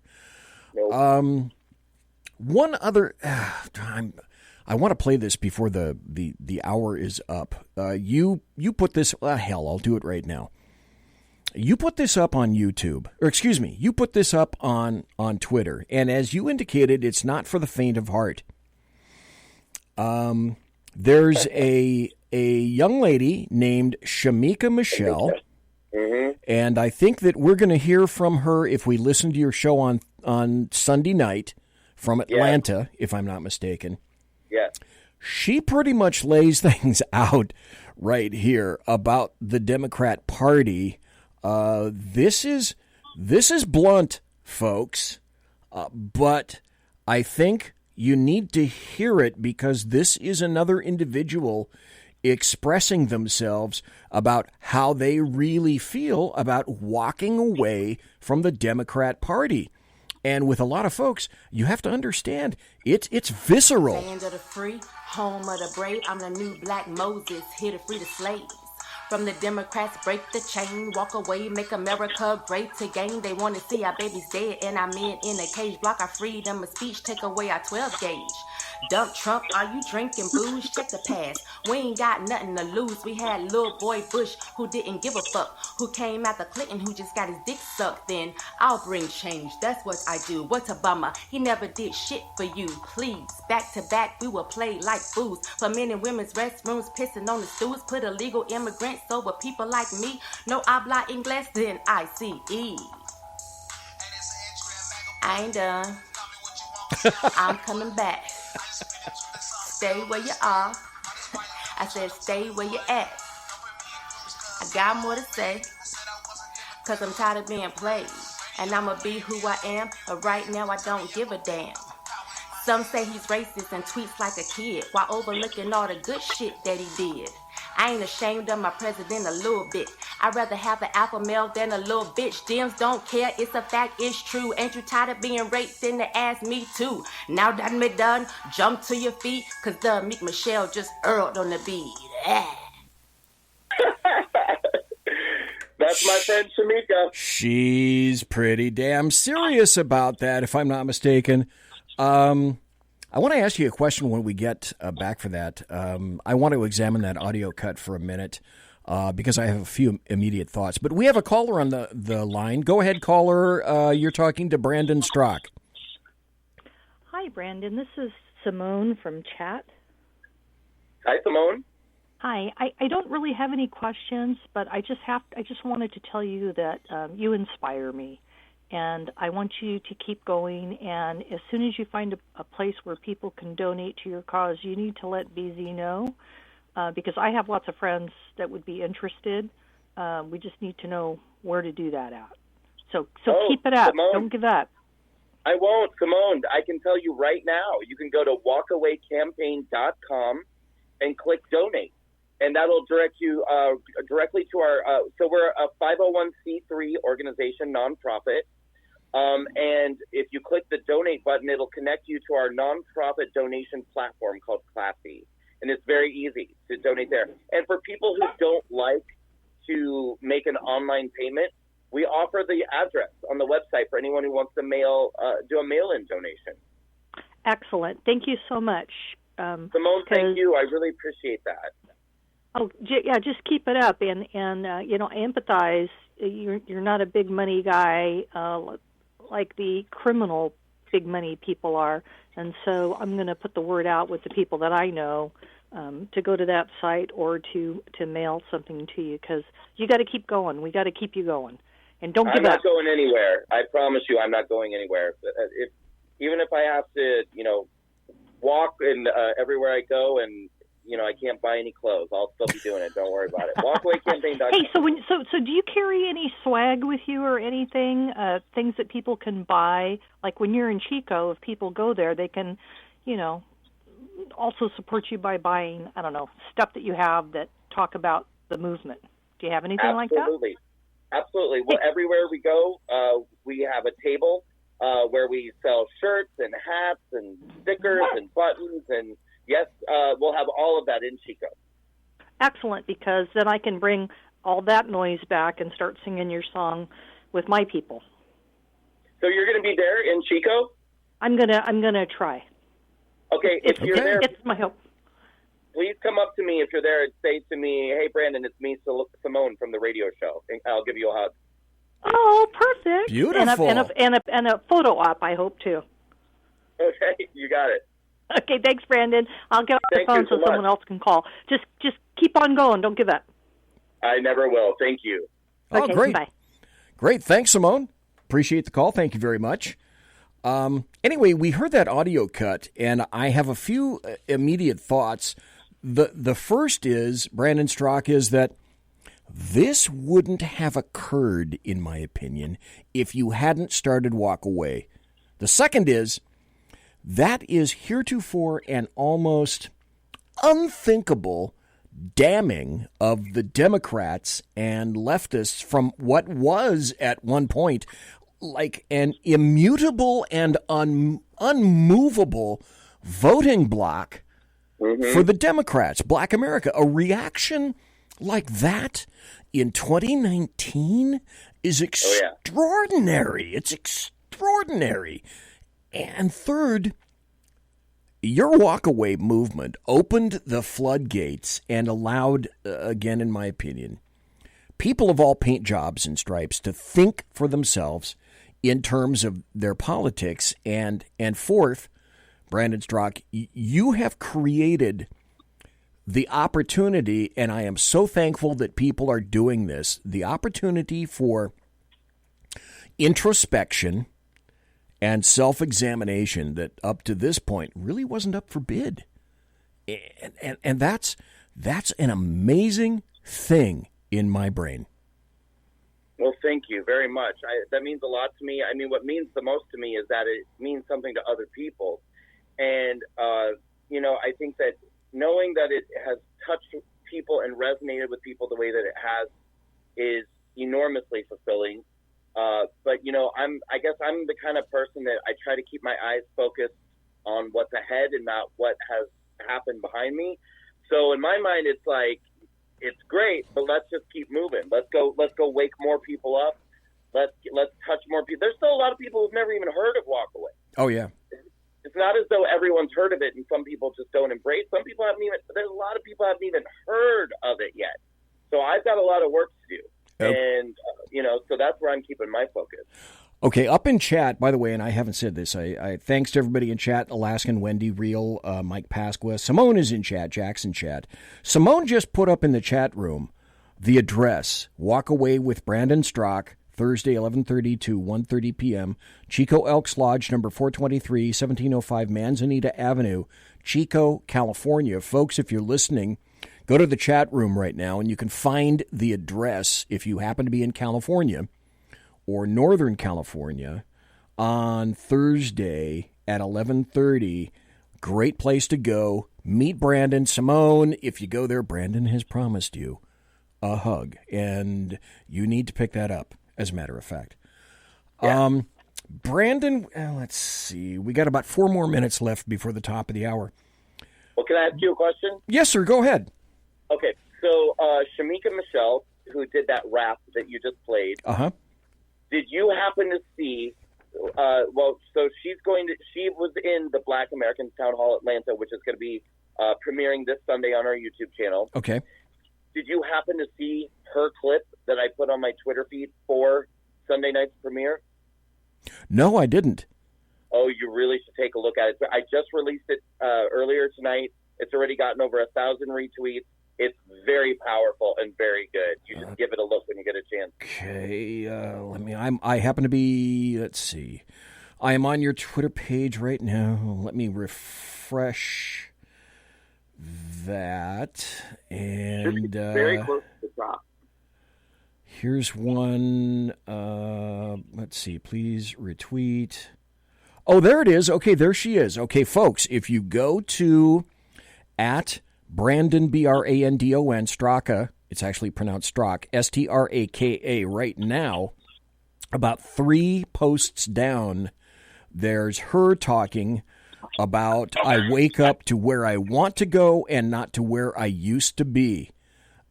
Nope. One other time, I want to play this before the hour is up. You put this. Hell, I'll do it right now. You put this up on YouTube, or excuse me, you put this up on Twitter, and as you indicated, it's not for the faint of heart. There's a young lady named Shamika Michelle, and I think that we're going to hear from her if we listen to your show on Sunday night from Atlanta, if I'm not mistaken. Yeah. She pretty much lays things out right here about the Democrat Party. This is blunt, folks, but I think you need to hear it because this is another individual expressing themselves about how they really feel about walking away from the Democrat Party. And with a lot of folks, you have to understand, it's visceral. Land of the free, home of the brave, I'm the new black Moses, here to free the slaves. From the Democrats, break the chain, walk away, make America great again. They want to see our babies dead and our men in a cage. Block our freedom of speech, take away our 12 gauge. Dump Trump, are you drinking booze? Check the past. We ain't got nothing to lose. We had little boy Bush who didn't give a fuck. who came after Clinton, who just got his dick sucked, then I'll bring change. That's what I do. What a bummer. He never did shit for you. Please, back to back, we will play like fools. For men and women's restrooms, pissing on the stools. Put illegal immigrants over people like me. No habla inglés, then ICE. I ain't done. I'm coming back. Stay where you are. I said stay where you at. I got more to say, cause I'm tired of being played. And I'ma be who I am, but right now I don't give a damn. Some say he's racist and tweets like a kid, while overlooking all the good shit that he did. I ain't ashamed of my president a little bit. I'd rather have an alpha male than a little bitch. Dems don't care, it's a fact, it's true. Ain't you tired of being raped in the ass? Me too. Now that me done, jump to your feet, cause the Meek Michelle just earled on the beat. That's my friend Shamika. She's pretty damn serious about that, if I'm not mistaken. I want to ask you a question when we get back for that. I want to examine that audio cut for a minute because I have a few immediate thoughts. But we have a caller on the line. Go ahead, caller. You're talking to Brandon Strock. Hi, Brandon. This is Simone from chat. Hi, Simone. Hi. I don't really have any questions, but I just wanted to tell you that you inspire me. And I want you to keep going, and as soon as you find a place where people can donate to your cause, you need to let BZ know, because I have lots of friends that would be interested. We just need to know where to do that at. So keep it up. Simone, don't give up. I won't, Simone. I can tell you right now, you can go to walkawaycampaign.com and click donate. And that'll direct you directly to our, so we're a 501c3 organization, nonprofit. And if you click the donate button, it'll connect you to our nonprofit donation platform called Classy. And it's very easy to donate there. And for people who don't like to make an online payment, we offer the address on the website for anyone who wants to do a mail-in donation. Excellent. Thank you so much. Simone, thank you. I really appreciate that. Oh, yeah, just keep it up. And I empathize. You're not a big money guy like the criminal big money people are. And so I'm going to put the word out with the people that I know to go to that site or to mail something to you, because you got to keep going. We got to keep you going. And don't give up. I'm not going anywhere. I promise you I'm not going anywhere. Even if I have to, walk everywhere I go and, I can't buy any clothes, I'll still be doing it. Don't worry about it. Walkawaycampaign.com. Hey, so do you carry any swag with you or anything, things that people can buy? Like when you're in Chico, if people go there, they can, also support you by buying, I don't know, stuff that you have that talk about the movement. Do you have anything like that? Absolutely. Well, everywhere we go, we have a table where we sell shirts and hats and stickers and buttons, and yes, we'll have all of that in Chico. Excellent, because then I can bring all that noise back and start singing your song with my people. So you're going to be there in Chico? I'm gonna try. Okay, if you're there, it's my hope. Please come up to me if you're there and say to me, "Hey, Brandon, it's me, Simone from the radio show." And I'll give you a hug. Oh, perfect! Beautiful. And a photo op, I hope too. Okay, you got it. Okay, thanks, Brandon. I'll get off the phone so someone else can call. Just keep on going. Don't give up. I never will. Thank you. Oh, okay, great. Bye. Great. Thanks, Simone. Appreciate the call. Thank you very much. Anyway, we heard that audio cut, and I have a few immediate thoughts. The first is, Brandon Strock, is that this wouldn't have occurred, in my opinion, if you hadn't started Walk Away. The second is, that is heretofore an almost unthinkable damning of the Democrats and leftists from what was at one point like an immutable and unmovable voting bloc for the Democrats, Black America. A reaction like that in 2019 is extraordinary. It's extraordinary. And third, your walkaway movement opened the floodgates and allowed, again, in my opinion, people of all paint jobs and stripes to think for themselves in terms of their politics. And fourth, Brandon Straka, you have created the opportunity, and I am so thankful that people are doing this, the opportunity for introspection and self-examination that up to this point really wasn't up for bid. And that's an amazing thing in my brain. Well, thank you very much. That means a lot to me. I mean, what means the most to me is that it means something to other people. And, I think that knowing that it has touched people and resonated with people the way that it has is enormously fulfilling. But I guess I'm the kind of person that I try to keep my eyes focused on what's ahead and not what has happened behind me. So in my mind, it's like, it's great, but let's just keep moving. Let's go wake more people up. Let's touch more people. There's still a lot of people who've never even heard of Walkaway. Oh yeah. It's not as though everyone's heard of it and some people just don't embrace. Some people there's a lot of people haven't even heard of it yet. So I've got a lot of work to do. And, so that's where I'm keeping my focus. Okay, up in chat, by the way, and I haven't said this, I thanks to everybody in chat, Alaskan, Wendy, Real, Mike Pasqua. Simone is in chat, Jackson chat. Simone just put up in the chat room the address, Walk Away with Brandon Straka, Thursday, 11:30 to 1:30 p.m., Chico Elks Lodge, number 423, 1705 Manzanita Avenue, Chico, California. Folks, if you're listening, go to the chat room right now, and you can find the address if you happen to be in California or Northern California on Thursday at 11:30. Great place to go. Meet Brandon. Simone, if you go there, Brandon has promised you a hug, and you need to pick that up, as a matter of fact. Yeah. Brandon, let's see. We got about 4 more minutes left before the top of the hour. Well, can I ask you a question? Yes, sir. Go ahead. Okay, so Shamika Michelle, who did that rap that you just played, did you happen to see, so she was in the Black Americans Town Hall Atlanta, which is going to be premiering this Sunday on our YouTube channel. Okay. Did you happen to see her clip that I put on my Twitter feed for Sunday night's premiere? No, I didn't. Oh, you really should take a look at it. I just released it earlier tonight. It's already gotten over 1,000 retweets. It's very powerful and very good. You should give it a look when you get a chance. Okay, I happen to be, let's see. I am on your Twitter page right now. Let me refresh that. And very close to the top. Here's one. Let's see. Please retweet. Oh, there it is. Okay, there she is. Okay, folks, if you go to at Brandon, Brandon, Straka, it's actually pronounced Strak, Straka right now, about 3 posts down, there's her talking about I wake up to where I want to go and not to where I used to be.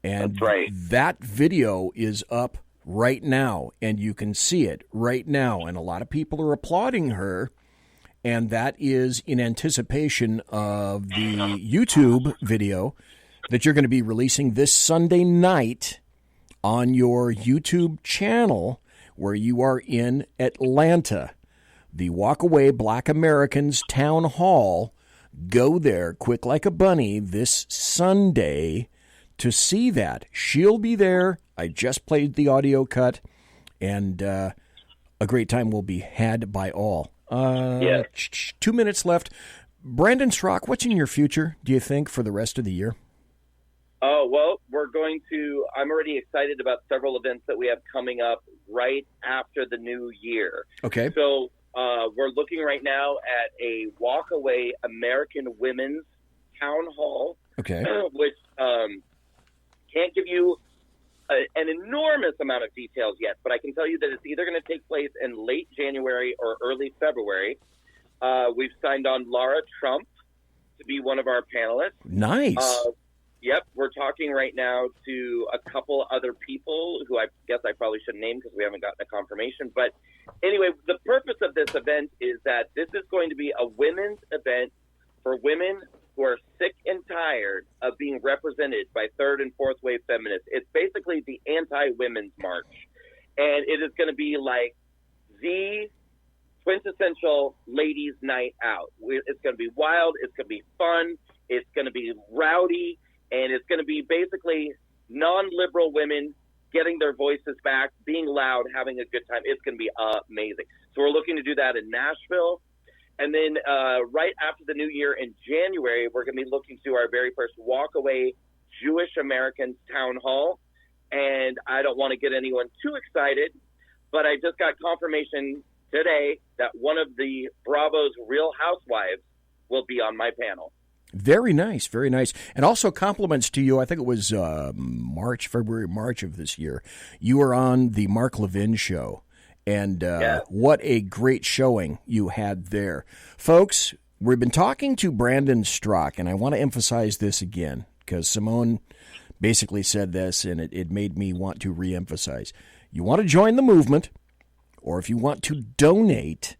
And that's right. That video is up right now, and you can see it right now. And a lot of people are applauding her, and that is in anticipation of the YouTube video that you're going to be releasing this Sunday night on your YouTube channel where you are in Atlanta. The Walkaway Black Americans Town Hall. Go there quick like a bunny this Sunday to see that. She'll be there. I just played the audio cut, and a great time will be had by all. 2 minutes left. Brandon Straka, what's in your future, do you think, for the rest of the year? Oh, well, I'm already excited about several events that we have coming up right after the new year. Okay. So we're looking right now at a Walkaway American Women's Town Hall. Okay. Which can't give you an enormous amount of details yet, but I can tell you that it's either going to take place in late January or early February. We've signed on Laura Trump to be one of our panelists. Nice. Yep, we're talking right now to a couple other people who I guess I probably shouldn't name because we haven't gotten a confirmation. But anyway, the purpose of this event is that this is going to be a women's event for women who are sick and tired of being represented by third and fourth wave feminists. It's basically the anti-women's march. And it is going to be like the quintessential ladies' night out. It's going to be wild. It's going to be fun. It's going to be rowdy. And it's going to be basically non-liberal women getting their voices back, being loud, having a good time. It's going to be amazing. So we're looking to do that in Nashville. And then right after the new year in January, we're going to be looking to do our very first walk-away Jewish Americans town hall. And I don't want to get anyone too excited, but I just got confirmation today that one of the Bravo's Real Housewives will be on my panel. Very nice, very nice. And also compliments to you. I think it was February, March of this year. You were on the Mark Levin show. And what a great showing you had there. Folks, we've been talking to Brandon Straka, and I want to emphasize this again because Simone basically said this, and it made me want to reemphasize. You want to join the movement, or if you want to donate,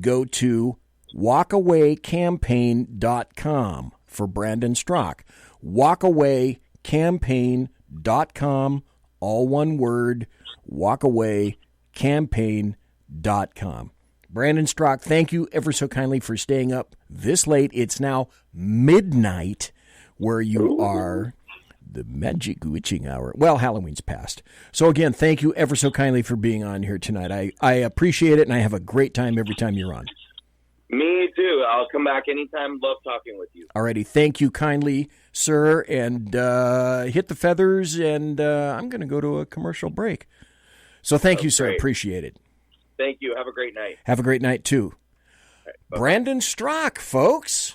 go to walkawaycampaign.com for Brandon Straka. walkawaycampaign.com, all one word, walkawaycampaign.com. Brandon Straka, thank you ever so kindly for staying up this late. It's now midnight where you are. The magic witching hour. Well, Halloween's passed. So again, thank you ever so kindly for being on here tonight. I appreciate it, and I have a great time every time you're on. Me too. I'll come back anytime. Love talking with you. Alrighty. Thank you kindly, sir, and hit the feathers, and I'm going to go to a commercial break. So thank you, sir. Great. Appreciate it. Thank you. Have a great night. Have a great night, too. Right, Brandon Straka, folks.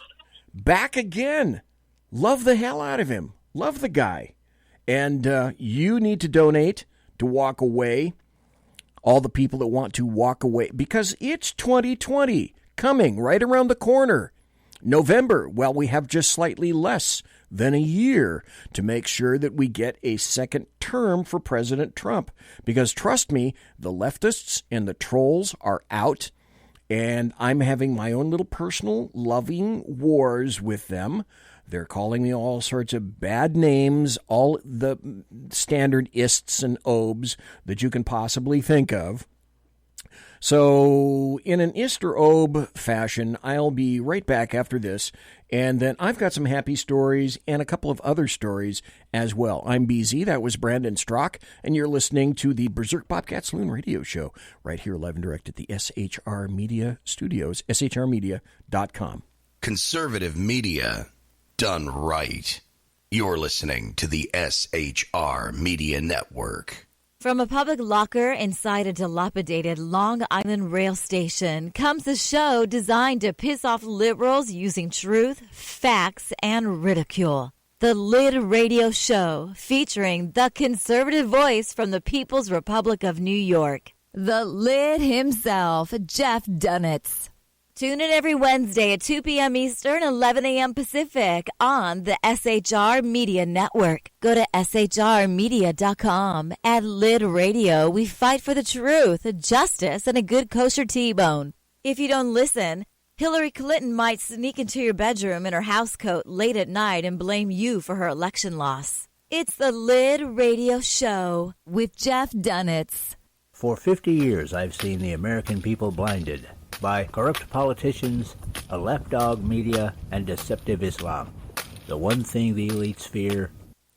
Back again. Love the hell out of him. Love the guy. And you need to donate to walk away. All the people that want to walk away. Because it's 2020 coming right around the corner. November, well, we have just slightly less than a year to make sure that we get a second term for President Trump. Because trust me, the leftists and the trolls are out. And I'm having my own little personal loving wars with them. They're calling me all sorts of bad names, all the standard ists and obes that you can possibly think of. So in an ist or obe fashion, I'll be right back after this. And then I've got some happy stories and a couple of other stories as well. I'm BZ. That was Brandon Straka. And you're listening to the Berserk Bobcat Saloon radio show right here live and direct at the SHR Media Studios, shrmedia.com. Conservative media done right. You're listening to the SHR Media Network. From a public locker inside a dilapidated Long Island rail station comes a show designed to piss off liberals using truth, facts, and ridicule. The Lid Radio Show, featuring the conservative voice from the People's Republic of New York, the Lid himself, Jeff Dunitz. Tune in every Wednesday at 2 p.m. Eastern, 11 a.m. Pacific on the SHR Media Network. Go to shrmedia.com. At Lid Radio, we fight for the truth, justice, and a good kosher T-bone. If you don't listen, Hillary Clinton might sneak into your bedroom in her housecoat late at night and blame you for her election loss. It's the Lid Radio Show with Jeff Dunitz. For 50 years, I've seen the American people blinded by corrupt politicians, a lapdog media, and deceptive Islam. The one thing the elites fear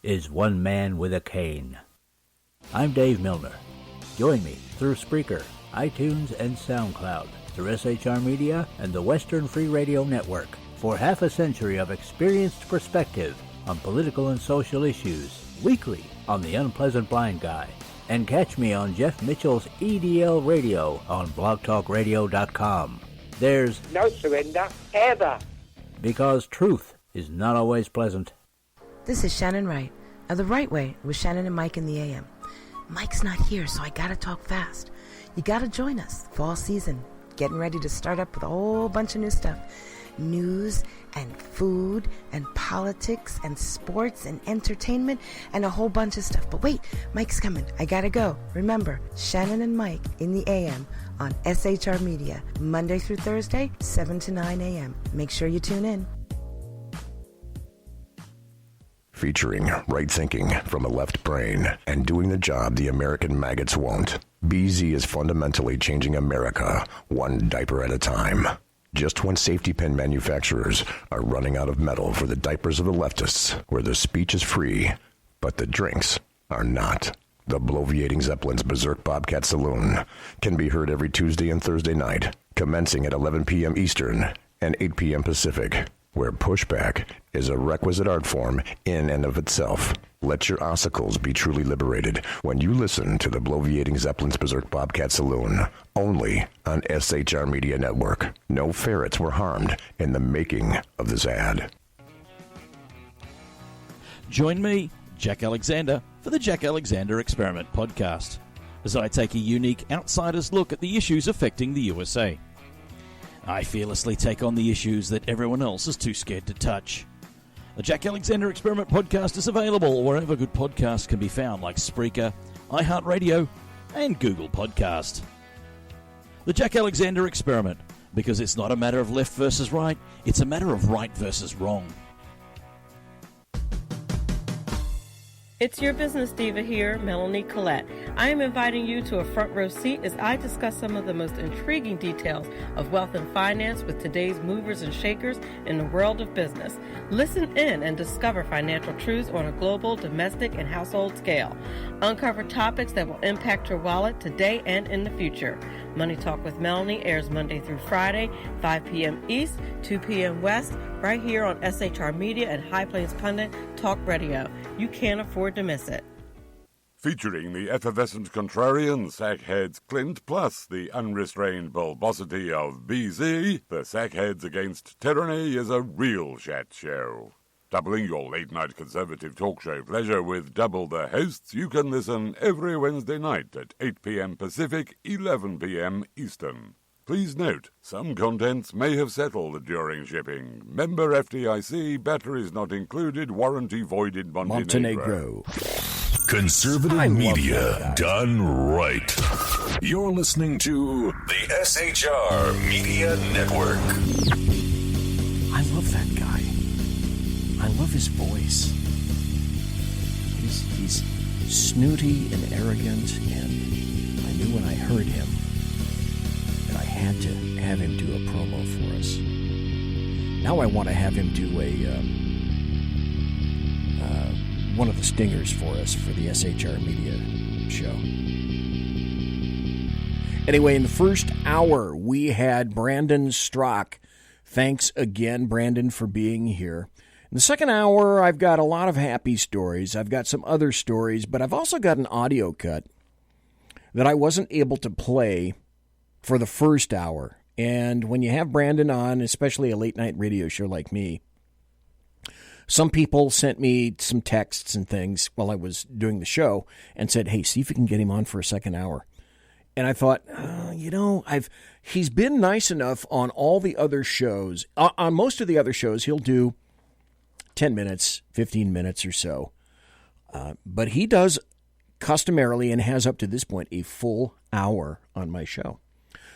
is one man with a cane. I'm Dave Milner. Join me through Spreaker, iTunes, and SoundCloud, through SHR Media and the Western Free Radio Network, for half a century of experienced perspective on political and social issues, weekly on The Unpleasant Blind Guy. And catch me on Jeff Mitchell's EDL Radio on blogtalkradio.com. There's no surrender, ever. Because truth is not always pleasant. This is Shannon Wright of The Right Way with Shannon and Mike in the AM. Mike's not here, so I gotta talk fast. You gotta join us. Fall season. Getting ready to start up with a whole bunch of new stuff. News and food and politics and sports and entertainment and a whole bunch of stuff. But wait, Mike's coming. I gotta go. Remember, Shannon and Mike in the AM on SHR Media, Monday through Thursday, 7 to 9 a.m. Make sure you tune in. Featuring right thinking from a left brain and doing the job the American maggots won't. BZ is fundamentally changing America one diaper at a time. Just when safety pin manufacturers are running out of metal for the diapers of the leftists, where the speech is free, but the drinks are not. The Bloviating Zeppelin's Berserk Bobcat Saloon can be heard every Tuesday and Thursday night, commencing at 11 p.m. Eastern and 8 p.m. Pacific, where pushback is a requisite art form in and of itself. Let your ossicles be truly liberated when you listen to the Bloviating Zeppelin's Berserk Bobcat Saloon, only on SHR Media Network. No ferrets were harmed in the making of this ad. Join me, Jack Alexander, for the Jack Alexander Experiment podcast, as I take a unique outsider's look at the issues affecting the USA. I fearlessly take on the issues that everyone else is too scared to touch. The Jack Alexander Experiment podcast is available wherever good podcasts can be found, like Spreaker, iHeartRadio, and Google Podcast. The Jack Alexander Experiment, because it's not a matter of left versus right, it's a matter of right versus wrong. It's your business diva here, Melanie Collette. I am inviting you to a front row seat as I discuss some of the most intriguing details of wealth and finance with today's movers and shakers in the world of business. Listen in and discover financial truths on a global, domestic, and household scale. Uncover topics that will impact your wallet today and in the future. Money Talk with Melanie airs Monday through Friday, 5 p.m. East, 2 p.m. West, right here on SHR Media and High Plains Pundit Talk Radio. You can't afford to miss it. Featuring the effervescent contrarian sackheads Clint, plus the unrestrained bulbosity of BZ, the Sackheads Against Tyranny is a real chat show. Doubling your late-night conservative talk show pleasure with double the hosts, you can listen every Wednesday night at 8 p.m. Pacific, 11 p.m. Eastern. Please note, some contents may have settled during shipping. Member FDIC, batteries not included, warranty voided, Montenegro. Conservative media done right. You're listening to the SHR Media Network. I love that guy. I love his voice. He's snooty and arrogant, and I knew when I heard him that I had to have him do a promo for us. Now I want to have him do one of the stingers for us for the SHR Media show. Anyway, in the first hour, we had Brandon Strock. Thanks again, Brandon, for being here. In the second hour, I've got a lot of happy stories. I've got some other stories, but I've also got an audio cut that I wasn't able to play for the first hour. And when you have Brandon on, especially a late-night radio show like me, some people sent me some texts and things while I was doing the show and said, hey, see if you can get him on for a second hour. And I thought, he's been nice enough on all the other shows. On most of the other shows, he'll do 10 minutes, 15 minutes or so. But he does customarily and has up to this point a full hour on my show.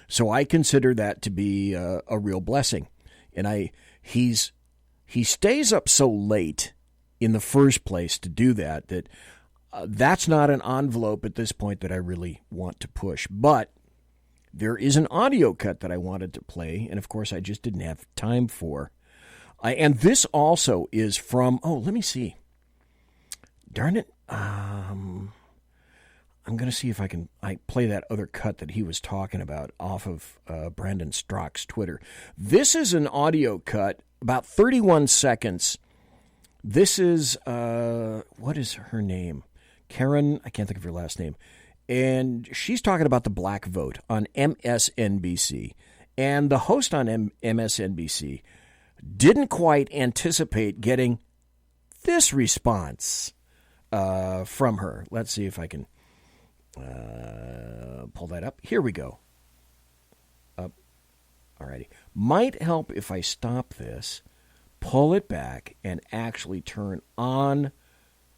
So I consider that to be a real blessing. And he stays up so late in the first place to do that that's not an envelope at this point that I really want to push. But there is an audio cut that I wanted to play, and of course I just didn't have time for. And this also is from, let me see. Darn it. I'm going to see if I play that other cut that he was talking about off of Brandon Strock's Twitter. This is an audio cut, about 31 seconds. This is, what is her name? Karen, I can't think of her last name. And she's talking about the black vote on MSNBC. And the host on MSNBC didn't quite anticipate getting this response from her. Let's see if I can pull that up. Here we go. Alrighty. Might help if I stop this, pull it back, and actually turn on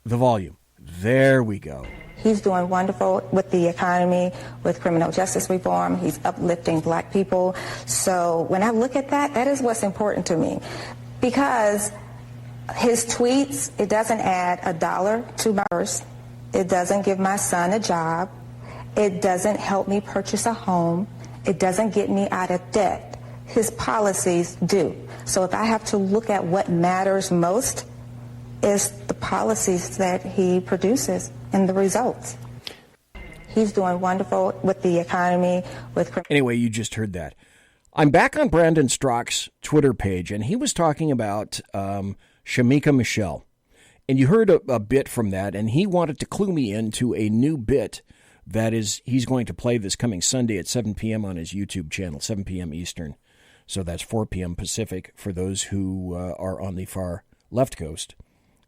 the volume. There we go. He's doing wonderful with the economy, with criminal justice reform. He's uplifting black people. So when I look at that, that is what's important to me. Because His tweets, it doesn't add $1 to my purse. It doesn't give my son a job. It doesn't help me purchase a home. It doesn't get me out of debt. His policies do. So if I have to look at what matters most, is the policies that he produces and the results. He's doing wonderful with the economy. Anyway, you just heard that. I'm back on Brandon Strock's Twitter page, and he was talking about Shamika Michelle. And you heard a bit from that, and he wanted to clue me into a new bit that he's going to play this coming Sunday at 7 p.m. on his YouTube channel, 7 p.m. Eastern. So that's 4 p.m. Pacific for those who are on the far left coast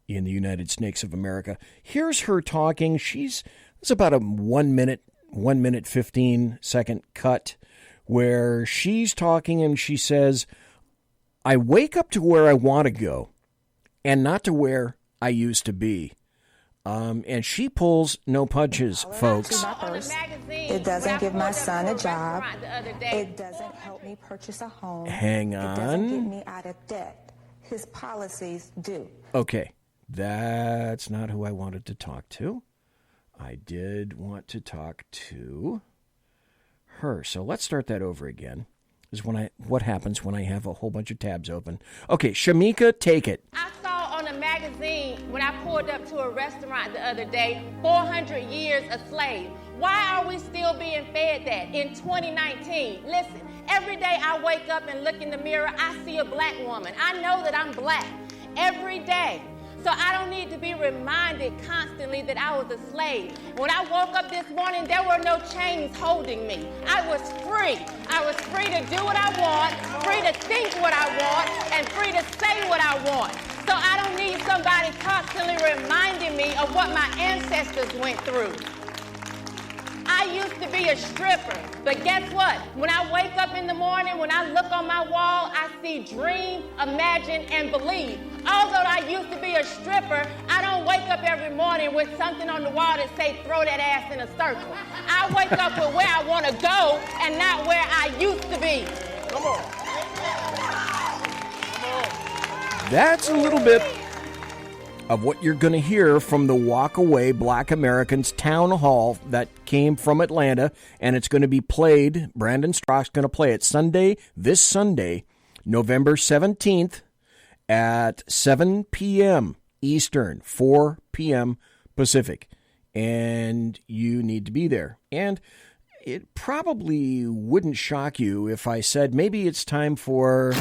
in the United Snakes of America. Here's her talking. It's about a 1 minute, 15-second cut where she's talking and she says, I wake up to where I want to go and not to where I used to be. And she pulls no punches, folks. It doesn't give my son a job. It doesn't help me purchase a home. Hang on. It doesn't get me out of debt. His policies do. Okay, that's not who I wanted to talk to. I did want to talk to her. So let's start that over again. This is what happens when I have a whole bunch of tabs open. Okay, Shamika, take it. I saw on a magazine when I pulled up to a restaurant the other day, 400 years a slave. Why are we still being fed that in 2019? Listen, every day I wake up and look in the mirror, I see a black woman. I know that I'm black every day. So I don't need to be reminded constantly that I was a slave. When I woke up this morning, there were no chains holding me. I was free. I was free to do what I want, free to think what I want, and free to say what I want. So I don't need somebody constantly reminding me of what my ancestors went through. I used to be a stripper, but guess what? When I wake up in the morning, when I look on my wall, I see dream, imagine, and believe. Although I used to be a stripper, I don't wake up every morning with something on the wall that say, throw that ass in a circle. I wake up with where I want to go and not where I used to be. Come on. That's a little bit of what you're going to hear from the Walk Away Black Americans Town Hall that came from Atlanta, and it's going to be played. Brandon Strock's going to play it this Sunday, November 17th at 7 p.m. Eastern, 4 p.m. Pacific, and you need to be there. And it probably wouldn't shock you if I said maybe it's time for...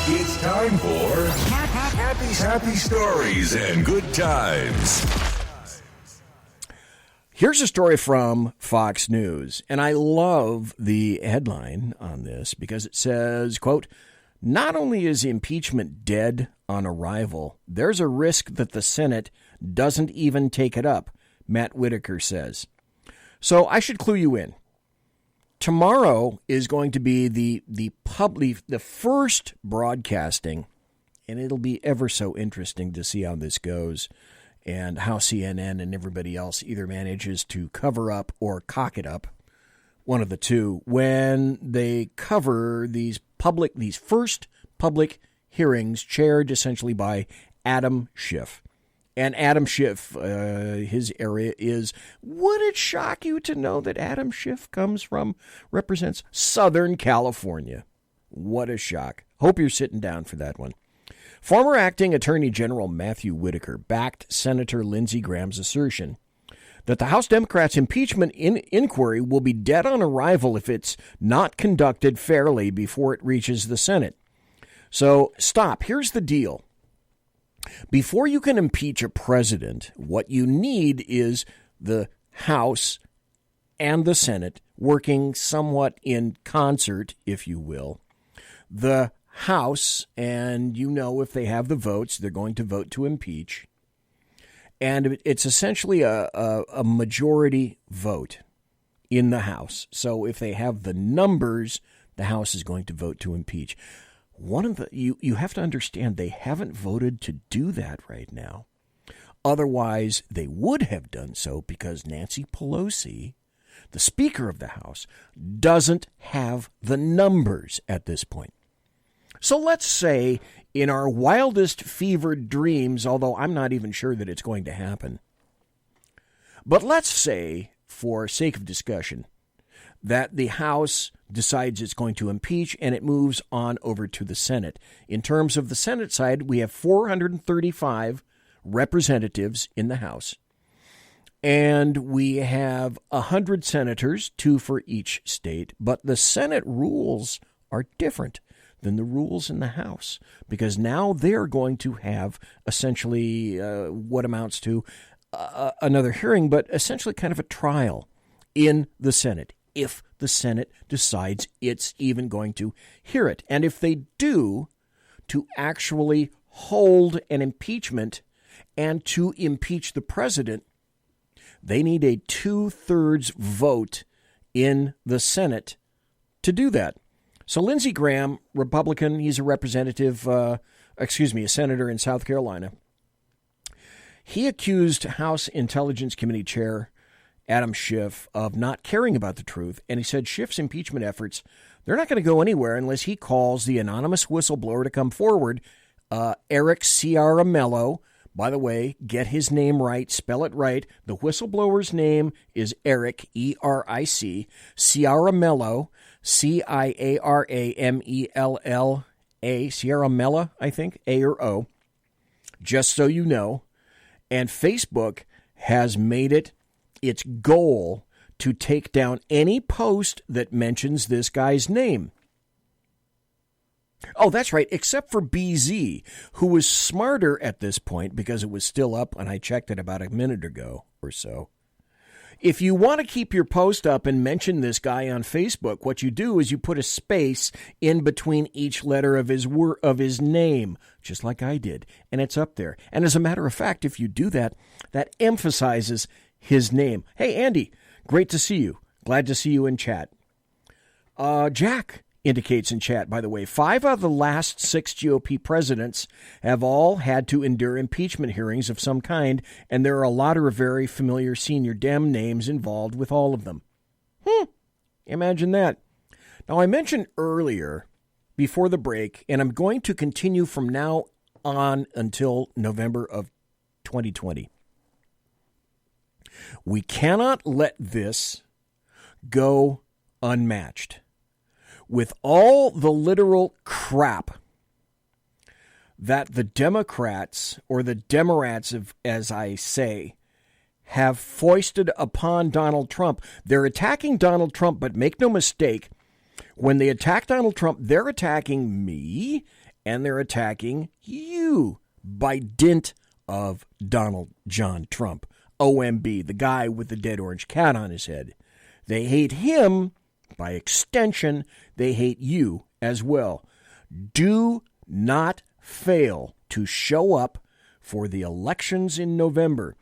It's time for happy stories and good times. Here's a story from Fox News, and I love the headline on this because it says, quote, not only is impeachment dead on arrival, there's a risk that the Senate doesn't even take it up, Matt Whitaker says. So I should clue you in. Tomorrow is going to be the first broadcasting, and it'll be ever so interesting to see how this goes and how CNN and everybody else either manages to cover up or cock it up, one of the two, when they cover these first public hearings chaired essentially by Adam Schiff. And Adam Schiff, his area is, would it shock you to know that Adam Schiff represents Southern California? What a shock. Hope you're sitting down for that one. Former Acting Attorney General Matthew Whitaker backed Senator Lindsey Graham's assertion that the House Democrats' impeachment inquiry will be dead on arrival if it's not conducted fairly before it reaches the Senate. So stop. Here's the deal. Before you can impeach a president, what you need is the House and the Senate working somewhat in concert, if you will. The House, and if they have the votes, they're going to vote to impeach. And it's essentially a majority vote in the House. So if they have the numbers, the House is going to vote to impeach. You have to understand they haven't voted to do that right now. Otherwise, they would have done so because Nancy Pelosi, the Speaker of the House, doesn't have the numbers at this point. So let's say in our wildest fevered dreams, although I'm not even sure that it's going to happen. But let's say, for sake of discussion, that the House decides it's going to impeach and it moves on over to the Senate. In terms of the Senate side, we have 435 representatives in the House. And we have 100 senators, 2 for each state. But the Senate rules are different than the rules in the House, because now they're going to have essentially what amounts to another hearing, but essentially kind of a trial in the Senate, if the Senate decides it's even going to hear it. And if they do, to actually hold an impeachment and to impeach the president, they need a 2/3 vote in the Senate to do that. So Lindsey Graham, Republican, he's a representative, a senator in South Carolina. He accused House Intelligence Committee Chair Adam Schiff of not caring about the truth, and he said Schiff's impeachment efforts, they're not going to go anywhere unless he calls the anonymous whistleblower to come forward, Eric Ciaramello. By the way, get his name right, spell it right. The whistleblower's name is Eric, E-R-I-C, Ciaramello, C-I-A-R-A-M-E-L-L-A, Ciaramella, I think, A or O, just so you know. And Facebook has made it its goal to take down any post that mentions this guy's name. Oh, that's right, except for BZ, who was smarter at this point because it was still up when I checked it about a minute ago or so. If you want to keep your post up and mention this guy on Facebook, what you do is you put a space in between each letter of his name, just like I did, and it's up there. And as a matter of fact, if you do that, that emphasizes his name. Hey, Andy, great to see you. Glad to see you in chat. Jack indicates in chat, by the way, 5 out of the last 6 GOP presidents have all had to endure impeachment hearings of some kind, and there are a lot of very familiar senior Dem names involved with all of them. Imagine that. Now, I mentioned earlier, before the break, and I'm going to continue from now on until November of 2020. We cannot let this go unmatched. With all the literal crap that the Democrats, or the Demorats, as I say, have foisted upon Donald Trump, they're attacking Donald Trump, but make no mistake, when they attack Donald Trump, they're attacking me and they're attacking you by dint of Donald John Trump, OMB, the guy with the dead orange cat on his head. They hate him. By extension, they hate you as well. Do not fail to show up for the elections in November.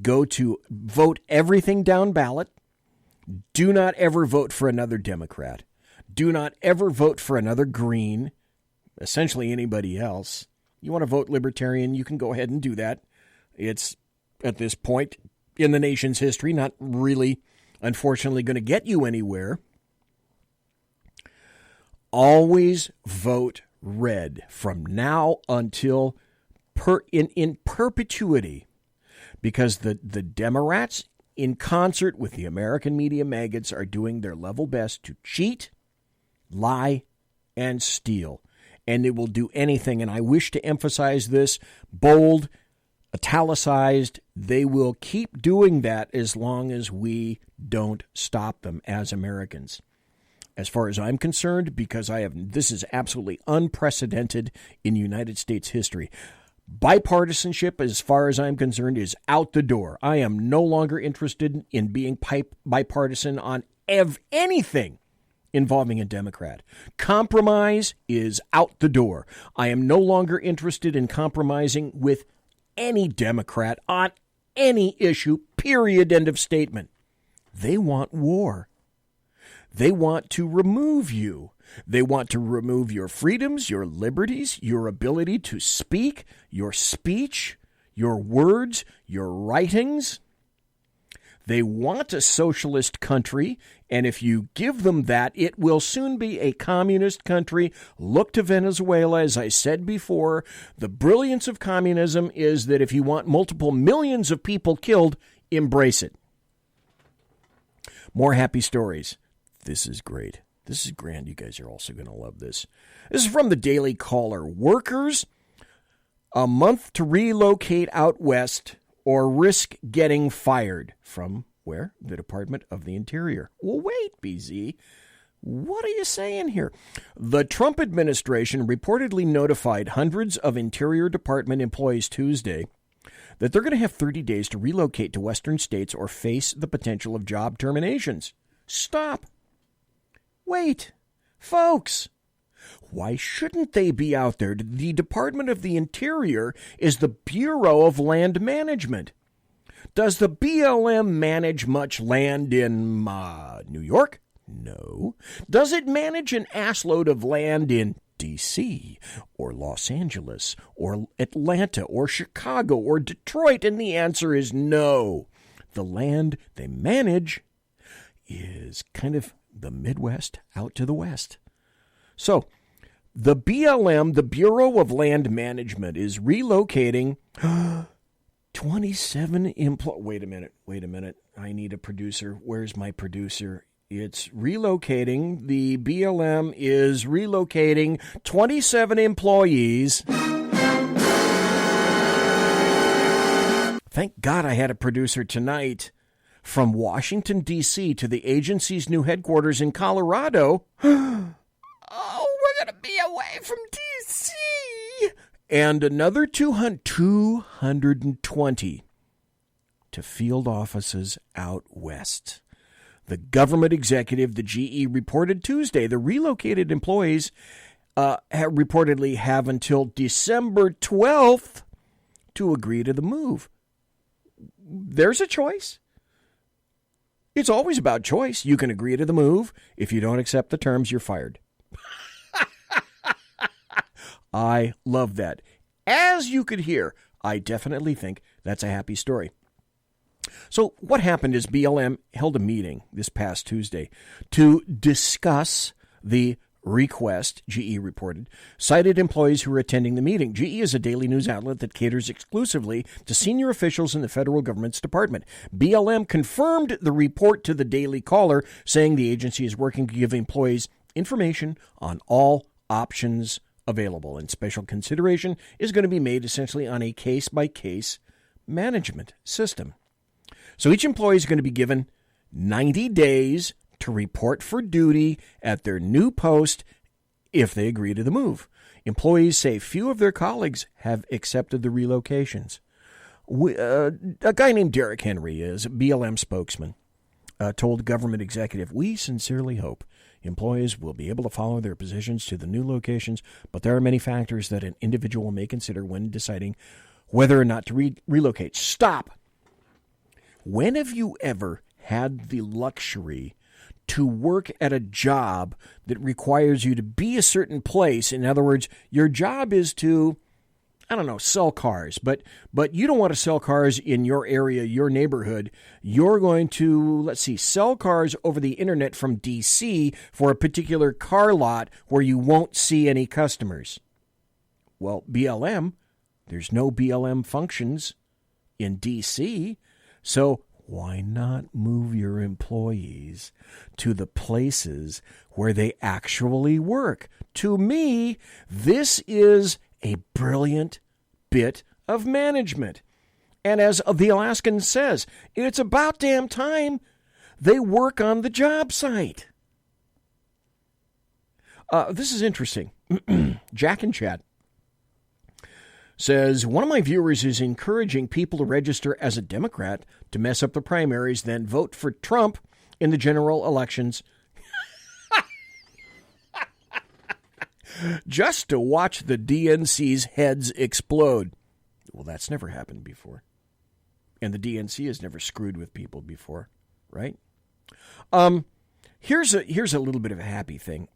Go to vote everything down ballot. Do not ever vote for another Democrat. Do not ever vote for another Green, essentially anybody else. You want to vote Libertarian, you can go ahead and do that. It's, at this point in the nation's history, not really, unfortunately, going to get you anywhere. Always vote red from now until in perpetuity, because the Demorats, in concert with the American media maggots, are doing their level best to cheat, lie, and steal. And they will do anything, and I wish to emphasize this, bold, italicized, they will keep doing that as long as we don't stop them as Americans. As far as I'm concerned, because this is absolutely unprecedented in United States history. Bipartisanship, as far as I'm concerned, is out the door. I am no longer interested in being bipartisan on anything involving a Democrat. Compromise is out the door. I am no longer interested in compromising with any Democrat on any issue, period, end of statement. They want war. They want to remove you. They want to remove your freedoms, your liberties, your ability to speak, your speech, your words, your writings. They want a socialist country, and if you give them that, it will soon be a communist country. Look to Venezuela, as I said before. The brilliance of communism is that if you want multiple millions of people killed, embrace it. More happy stories. This is great. This is grand. You guys are also going to love this. This is from the Daily Caller. Workers, a month to relocate out west or risk getting fired. From where? The Department of the Interior. Well, wait, BZ. What are you saying here? The Trump administration reportedly notified hundreds of Interior Department employees Tuesday that they're going to have 30 days to relocate to western states or face the potential of job terminations. Stop. Wait. Folks. Why shouldn't they be out there? The Department of the Interior is the Bureau of Land Management. Does the BLM manage much land in New York? No. Does it manage an assload of land in D.C. or Los Angeles or Atlanta or Chicago or Detroit? And the answer is no. The land they manage is kind of the Midwest out to the west. So, the BLM, the Bureau of Land Management, is relocating 27 Wait a minute. I need a producer. Where's my producer? It's relocating. The BLM is relocating 27 employees. Thank God I had a producer tonight. From Washington, D.C. to the agency's new headquarters in Colorado. Oh, we're going to be away from D.C. And another 220 to field offices out west. The government executive, the GE, reported Tuesday the relocated employees reportedly have until December 12th to agree to the move. There's a choice. It's always about choice. You can agree to the move. If you don't accept the terms, you're fired. I love that. As you could hear, I definitely think that's a happy story. So what happened is BLM held a meeting this past Tuesday to discuss the request, GE reported, cited employees who were attending the meeting. GE is a daily news outlet that caters exclusively to senior officials in the federal government's department. BLM confirmed the report to the Daily Caller, saying the agency is working to give employees information on all options available, and special consideration is going to be made essentially on a case-by-case management system. So each employee is going to be given 90 days to report for duty at their new post if they agree to the move. Employees say few of their colleagues have accepted the relocations. A guy named Derek Henry is a BLM spokesman, told the government executive, "We sincerely hope employees will be able to follow their positions to the new locations, but there are many factors that an individual may consider when deciding whether or not to relocate." Stop. When have you ever had the luxury to work at a job that requires you to be a certain place? In other words, your job is to, sell cars, but you don't want to sell cars in your area, your neighborhood. You're going to, sell cars over the internet from D.C. for a particular car lot where you won't see any customers. Well, BLM, there's no BLM functions in D.C., so why not move your employees to the places where they actually work? To me, this is a brilliant bit of management. And as the Alaskan says, it's about damn time they work on the job site. This is interesting. Jack in chat says, one of my viewers is encouraging people to register as a Democrat to mess up the primaries, then vote for Trump in the general elections just to watch the DNC's heads explode. Well, that's never happened before. And the DNC has never screwed with people before, right? Here's a little bit of a happy thing.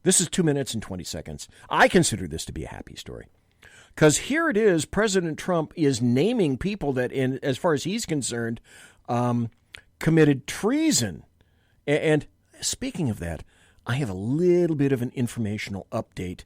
This is 2 minutes and 20 seconds. I consider this to be a happy story. Because here it is, President Trump is naming people that, as far as he's concerned, committed treason. And speaking of that, I have a little bit of an informational update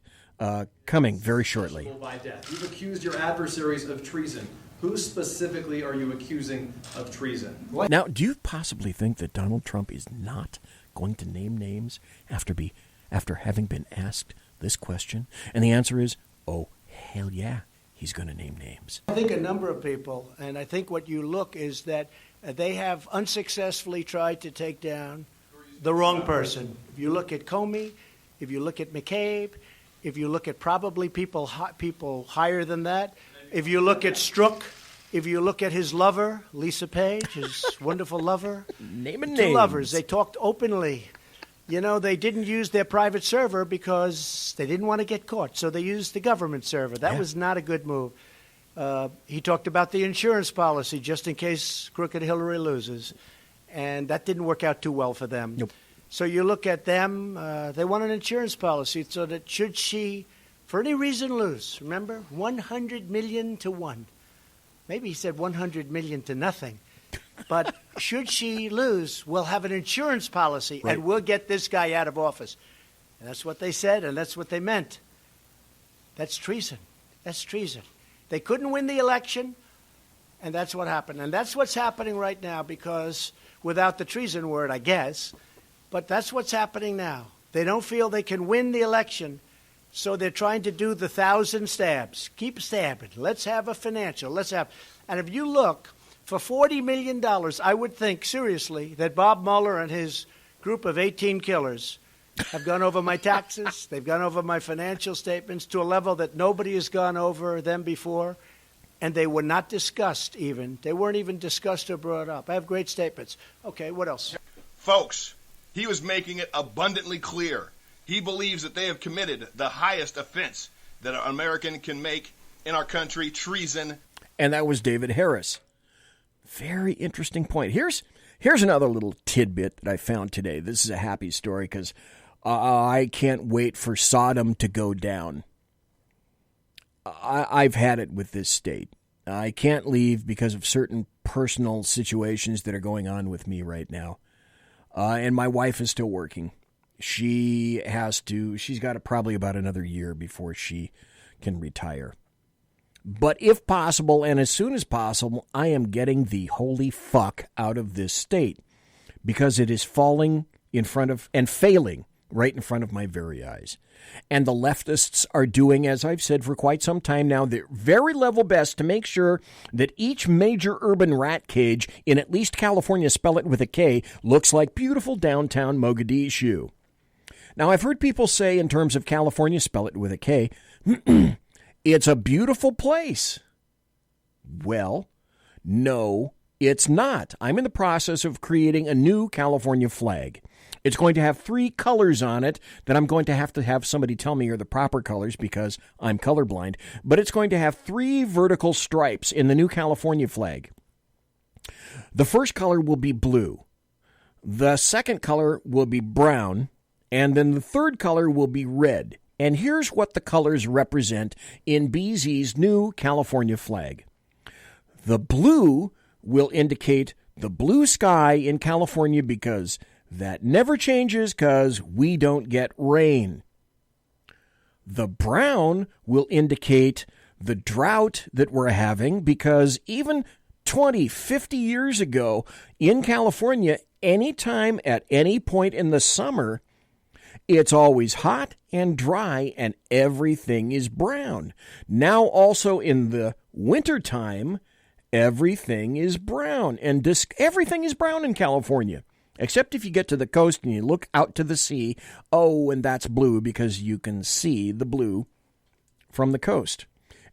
coming very shortly. By death. You've accused your adversaries of treason. Who specifically are you accusing of treason? Now, do you possibly think that Donald Trump is not going to name names after having been asked this question? And the answer is, oh, hell yeah, he's going to name names. I think a number of people, and I think what you look is that they have unsuccessfully tried to take down the wrong person. If you look at Comey, if you look at McCabe, if you look at probably people higher than that, if you look at Strzok, if you look at his lover, Lisa Page, his wonderful lover. Naming Two names. lovers. They talked openly. You know, they didn't use their private server because they didn't want to get caught, so they used the government server. That was not a good move. He talked about the insurance policy just in case crooked Hillary loses, and that didn't work out too well for them. Nope. So you look at them, they want an insurance policy so that should she, for any reason, lose, remember, 100 million to 1. Maybe he said 100 million to nothing. But should she lose, we'll have an insurance policy, and we'll get this guy out of office. And that's what they said, and that's what they meant. That's treason. That's treason. They couldn't win the election, and that's what happened. And that's what's happening right now, because without the treason word, I guess, but that's what's happening now. They don't feel they can win the election, so they're trying to do the 1,000 stabs. Keep stabbing. Let's have a financial. And if you look, for $40 million, I would think, seriously, that Bob Mueller and his group of 18 killers have gone over my taxes. They've gone over my financial statements to a level that nobody has gone over them before. And they were not discussed even. They weren't even discussed or brought up. I have great statements. Okay, what else? Folks, he was making it abundantly clear. He believes that they have committed the highest offense that an American can make in our country, treason. And that was David Harris. Very interesting point. Here's another little tidbit that I found today. This is a happy story because I can't wait for Sodom to go down. I've had it with this state. I can't leave because of certain personal situations that are going on with me right now. And my wife is still working. She's got probably about another year before she can retire. But if possible, and as soon as possible, I am getting the holy fuck out of this state because it is falling in front of and failing right in front of my very eyes. And the leftists are doing, as I've said for quite some time now, their very level best to make sure that each major urban rat cage in at least California, spell it with a K, looks like beautiful downtown Mogadishu. Now, I've heard people say in terms of California, spell it with a K, it's a beautiful place. Well, no, it's not. I'm in the process of creating a new California flag. It's going to have 3 colors on it that I'm going to have somebody tell me are the proper colors because I'm colorblind. But it's going to have 3 vertical stripes in the new California flag. The first color will be blue. The second color will be brown. And then the third color will be red. And here's what the colors represent in BZ's new California flag. The blue will indicate the blue sky in California because that never changes because we don't get rain. The brown will indicate the drought that we're having because even 20, 50 years ago in California, anytime at any point in the summer, it's always hot and dry and everything is brown. Now also in the wintertime, everything is brown. And everything is brown in California. Except if you get to the coast and you look out to the sea, oh, and that's blue because you can see the blue from the coast.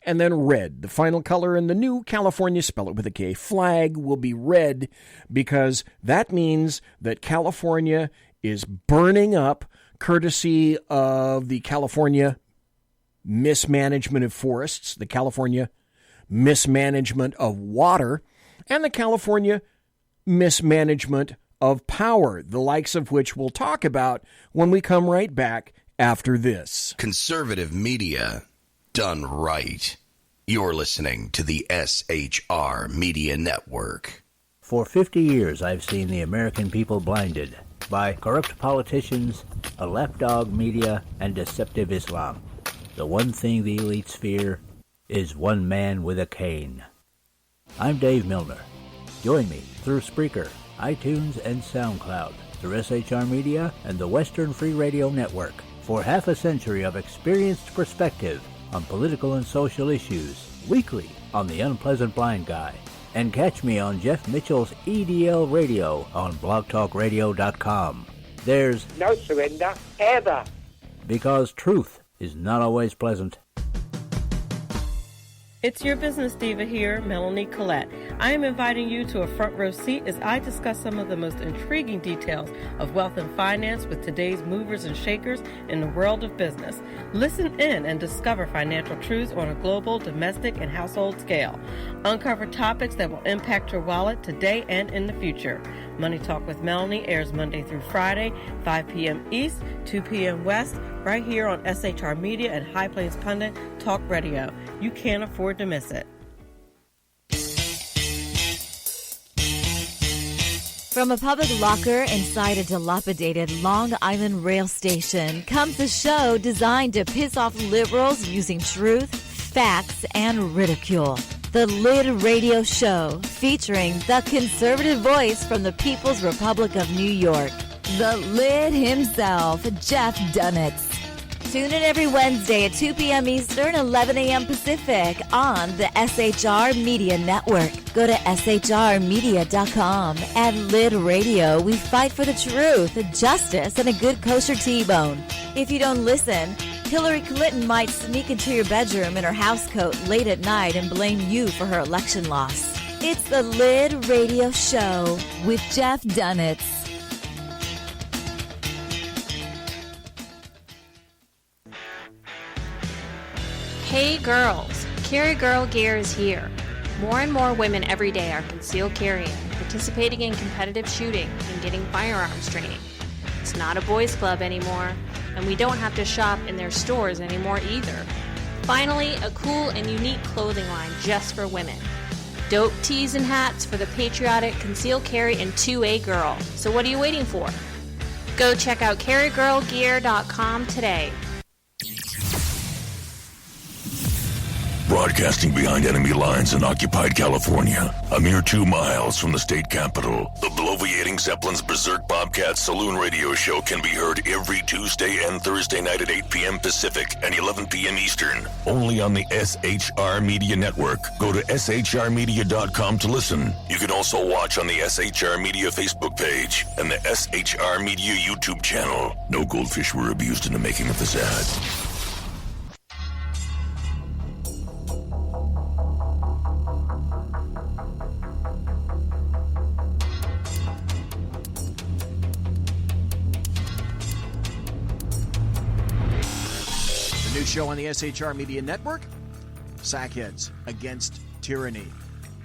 And then red, the final color in the new California, spell it with a K, flag will be red because that means that California is burning up courtesy of the California mismanagement of forests, the California mismanagement of water, and the California mismanagement of power, the likes of which we'll talk about when we come right back after this. Conservative media done right. You're listening to the SHR Media Network. For 50 years, I've seen the American people blinded by corrupt politicians, a lapdog media, and deceptive Islam. The one thing the elites fear is one man with a cane. I'm Dave Milner. Join me through Spreaker, iTunes, and SoundCloud, through SHR Media and the Western Free Radio Network, for half a century of experienced perspective on political and social issues, weekly on The Unpleasant Blind Guy. And catch me on Jeff Mitchell's EDL Radio on blogtalkradio.com. There's no surrender, ever. Because truth is not always pleasant. It's your business diva here, Melanie Collette. I am inviting you to a front row seat as I discuss some of the most intriguing details of wealth and finance with today's movers and shakers in the world of business. Listen in and discover financial truths on a global, domestic, and household scale. Uncover topics that will impact your wallet today and in the future. Money Talk with Melanie airs Monday through Friday, 5 p.m. East, 2 p.m. West, right here on SHR Media and High Plains Pundit Talk Radio. You can't afford to miss it. From a public locker inside a dilapidated Long Island rail station comes a show designed to piss off liberals using truth, facts, and ridicule. The Lid Radio Show, featuring the conservative voice from the People's Republic of New York, the Lid himself, Jeff Dunitz. Tune in every Wednesday at 2 p.m. Eastern, 11 a.m. Pacific on the SHR Media Network. Go to shrmedia.com. At Lid Radio, we fight for the truth, justice, and a good kosher T-bone. If you don't listen, Hillary Clinton might sneak into your bedroom in her housecoat late at night and blame you for her election loss. It's the Lid Radio Show with Jeff Dunitz. Hey girls, Carry Girl Gear is here. More and more women every day are concealed carrying, participating in competitive shooting, and getting firearms training. It's not a boys' club anymore, and we don't have to shop in their stores anymore either. Finally, a cool and unique clothing line just for women. Dope tees and hats for the patriotic concealed carry and 2A girl. So what are you waiting for? Go check out carrygirlgear.com today. Broadcasting behind enemy lines in occupied California, a mere 2 miles from the state capital, the bloviating Zeppelin's Berserk Bobcat Saloon radio show can be heard every Tuesday and Thursday night at 8 p.m. Pacific and 11 p.m. Eastern, only on the SHR Media Network. Go to shrmedia.com to listen. You can also watch on the SHR Media Facebook page and the SHR Media YouTube channel. No goldfish were abused in the making of this ad. New show on the SHR Media Network, Sackheads Against Tyranny,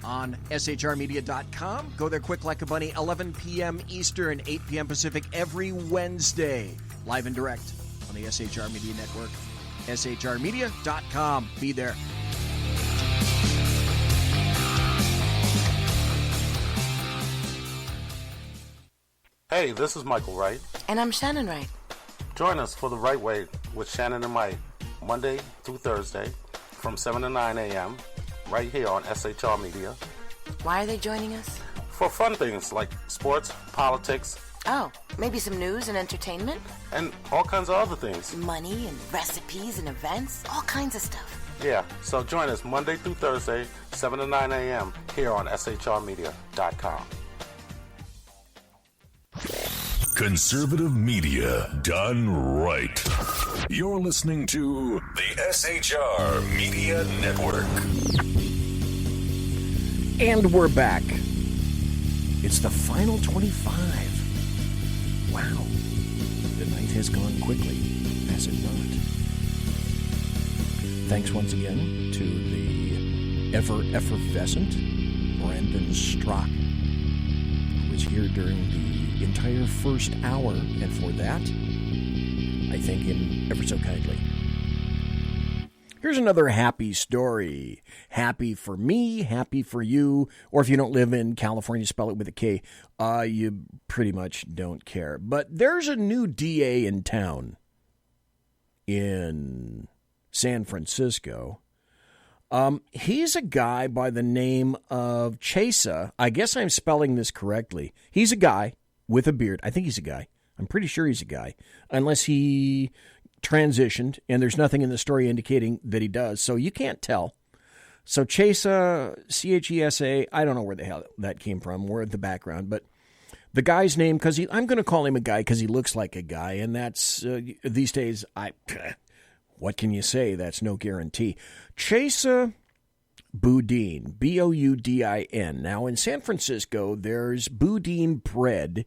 on shrmedia.com. Go there quick like a bunny, 11 p.m. Eastern, 8 p.m. Pacific, every Wednesday, live and direct on the SHR Media Network, shrmedia.com. Be there. Hey, this is Michael Wright. And I'm Shannon Wright. Join us for The Right Way with Shannon and Mike, Monday through Thursday from 7 to 9 a.m. right here on SHR Media. Why are they joining us? For fun things like sports, politics. Oh, maybe some news and entertainment? And all kinds of other things. Money and recipes and events, all kinds of stuff. Yeah, so join us Monday through Thursday, 7 to 9 a.m. here on shrmedia.com. Conservative media done right. You're listening to the SHR Media Network. And we're back. It's the final 25. Wow. The night has gone quickly, has it not? Thanks once again to the ever-effervescent Brandon Strock, who was here during the entire first hour, and for that, I thank him ever so kindly. Here's another happy story. Happy for me, happy for you, or if you don't live in California, spell it with a K, you pretty much don't care. But there's a new DA in town in San Francisco. He's a guy by the name of Chesa. I guess I'm spelling this correctly. He's a guy with a beard. I think he's a guy. I'm pretty sure he's a guy, unless he transitioned, and there's nothing in the story indicating that he does, so you can't tell. So Chesa, Chesa, I don't know where the hell that came from, or the background, but the guy's name, I'm going to call him a guy because he looks like a guy, and that's, these days, what can you say? That's no guarantee. Chesa Boudin, Boudin. Now, in San Francisco, there's Boudin bread.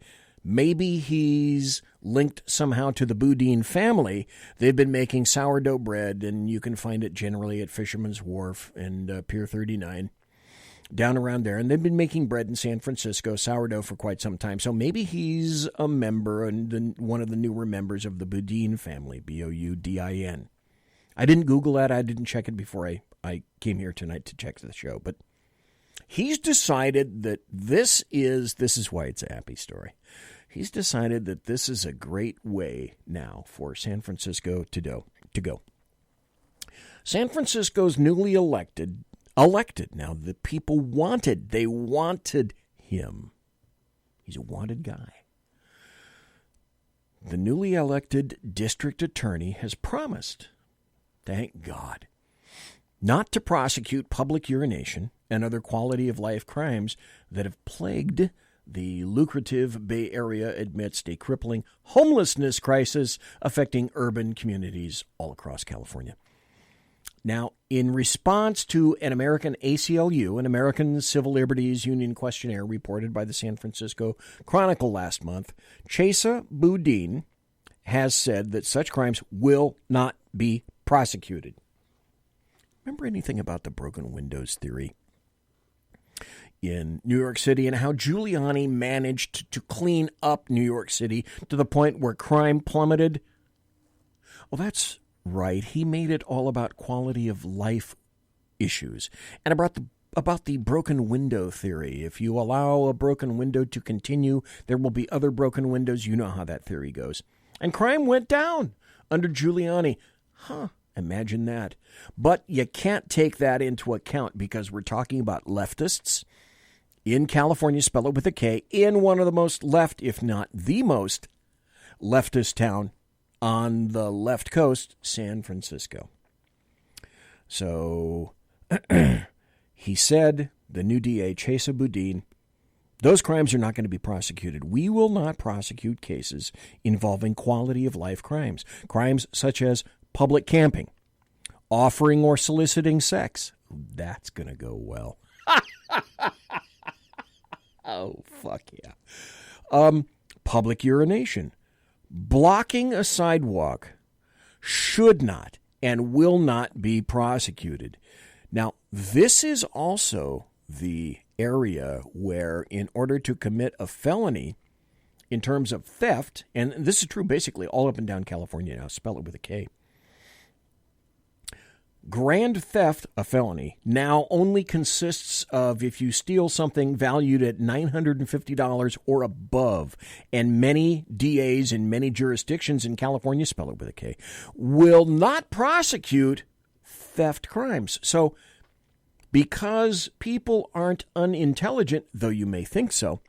Maybe he's linked somehow to the Boudin family. They've been making sourdough bread, and you can find it generally at Fisherman's Wharf and Pier 39, down around there. And they've been making bread in San Francisco, sourdough, for quite some time. So maybe he's a member and one of the newer members of the Boudin family, Boudin. I didn't Google that. I didn't check it before I came here tonight to check the show. But he's decided that this is why it's a happy story. He's decided that this is a great way now for San Francisco to go. San Francisco's newly elected now. The people wanted him. He's a wanted guy. The newly elected district attorney has promised, thank God, not to prosecute public urination and other quality of life crimes that have plagued the lucrative Bay Area amidst a crippling homelessness crisis affecting urban communities all across California. Now, in response to an American ACLU, an American Civil Liberties Union questionnaire reported by the San Francisco Chronicle last month, Chesa Boudin has said that such crimes will not be prosecuted. Remember anything about the broken windows theory in New York City and how Giuliani managed to clean up New York City to the point where crime plummeted? Well, that's right. He made it all about quality of life issues and about the broken window theory. If you allow a broken window to continue, there will be other broken windows. You know how that theory goes. And crime went down under Giuliani. Imagine that. But you can't take that into account because we're talking about leftists in California, spell it with a K, in one of the most left, if not the most leftist town on the left coast, San Francisco. So he said, the new DA, Chesa Boudin, those crimes are not going to be prosecuted. We will not prosecute cases involving quality of life crimes. Crimes such as public camping, offering or soliciting sex. That's going to go well. Oh, fuck yeah. Public urination. Blocking a sidewalk should not and will not be prosecuted. Now, this is also the area where, in order to commit a felony in terms of theft, and this is true basically all up and down California now, spell it with a K. Grand theft, a felony, now only consists of if you steal something valued at $950 or above. And many DAs in many jurisdictions in California, spell it with a K, will not prosecute theft crimes. So because people aren't unintelligent, though you may think so,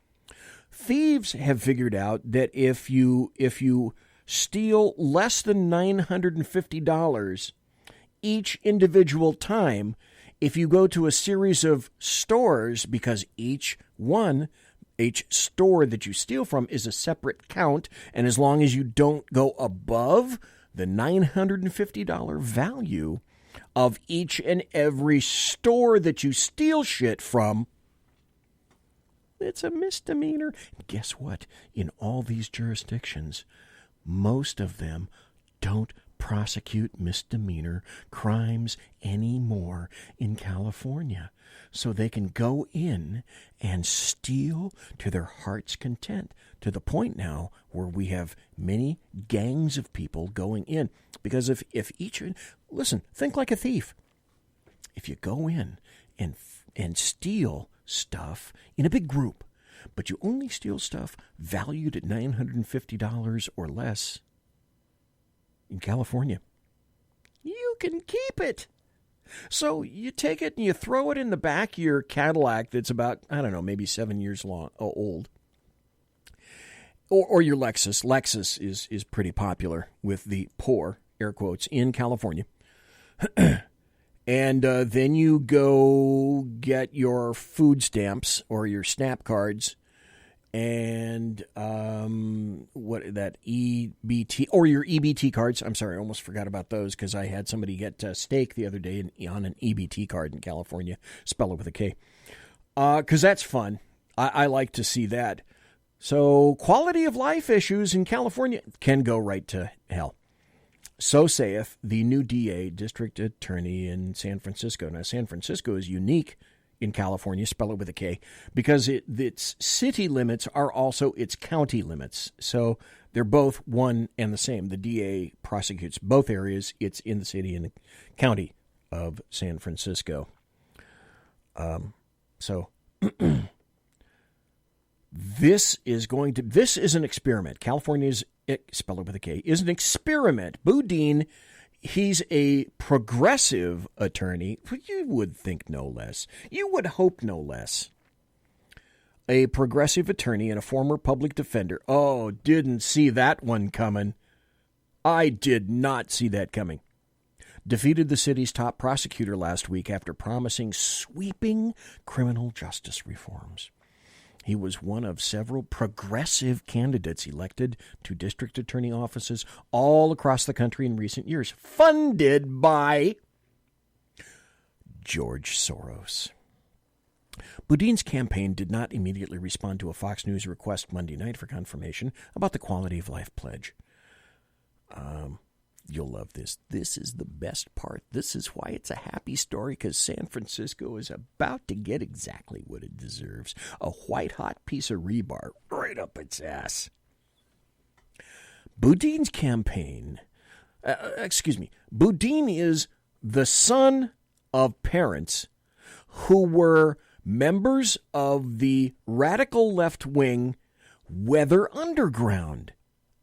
thieves have figured out that if you steal less than $950 each individual time, if you go to a series of stores, because each store that you steal from is a separate count, and as long as you don't go above the $950 value of each and every store that you steal shit from, it's a misdemeanor. And guess what? In all these jurisdictions, most of them don't prosecute misdemeanor crimes anymore in California. So they can go in and steal to their heart's content, to the point now where we have many gangs of people going in. Because if each, listen, think like a thief. If you go in and steal stuff in a big group, but you only steal stuff valued at $950 or less in California, you can keep it. So you take it and you throw it in the back of your Cadillac that's about, I don't know, maybe 7 years old. Or your Lexus. Lexus is pretty popular with the poor, air quotes, in California. And then you go get your food stamps or your SNAP cards and EBT or your EBT cards. I'm sorry, I almost forgot about those because I had somebody get steak the other day on an EBT card in California. Spell it with a K. Because that's fun. I like to see that. So quality of life issues in California can go right to hell. So saith the new DA, district attorney in San Francisco. Now, San Francisco is unique in California, spell it with a K, because its city limits are also its county limits. So they're both one and the same. The DA prosecutes both areas. It's in the city and the county of San Francisco. This is an experiment. California's, spell it with a K, is an experiment. Boudin, he's a progressive attorney. You would think no less. You would hope no less. A progressive attorney and a former public defender. Oh, didn't see that one coming. I did not see that coming. Defeated the city's top prosecutor last week after promising sweeping criminal justice reforms. He was one of several progressive candidates elected to district attorney offices all across the country in recent years, funded by George Soros. Boudin's campaign did not immediately respond to a Fox News request Monday night for confirmation about the quality of life pledge. You'll love this. This is the best part. This is why it's a happy story, because San Francisco is about to get exactly what it deserves. A white-hot piece of rebar right up its ass. Boudin's campaign, Boudin is the son of parents who were members of the radical left-wing Weather Underground.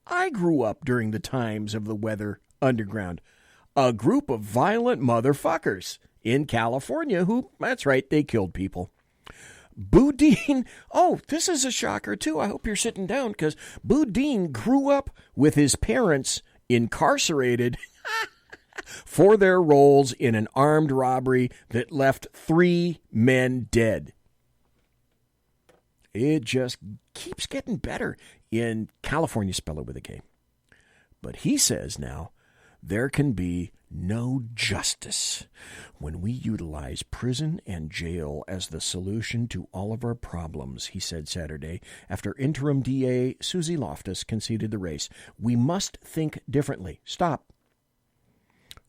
I grew up during the times of the Weather Underground, a group of violent motherfuckers in California who, that's right, they killed people. Boudin, oh, this is a shocker too. I hope you're sitting down, because Boudin grew up with his parents incarcerated for their roles in an armed robbery that left 3 men dead. It just keeps getting better in California, spell it with a K. But he says now, there can be no justice when we utilize prison and jail as the solution to all of our problems, he said Saturday, after interim DA Susie Loftus conceded the race. We must think differently. Stop.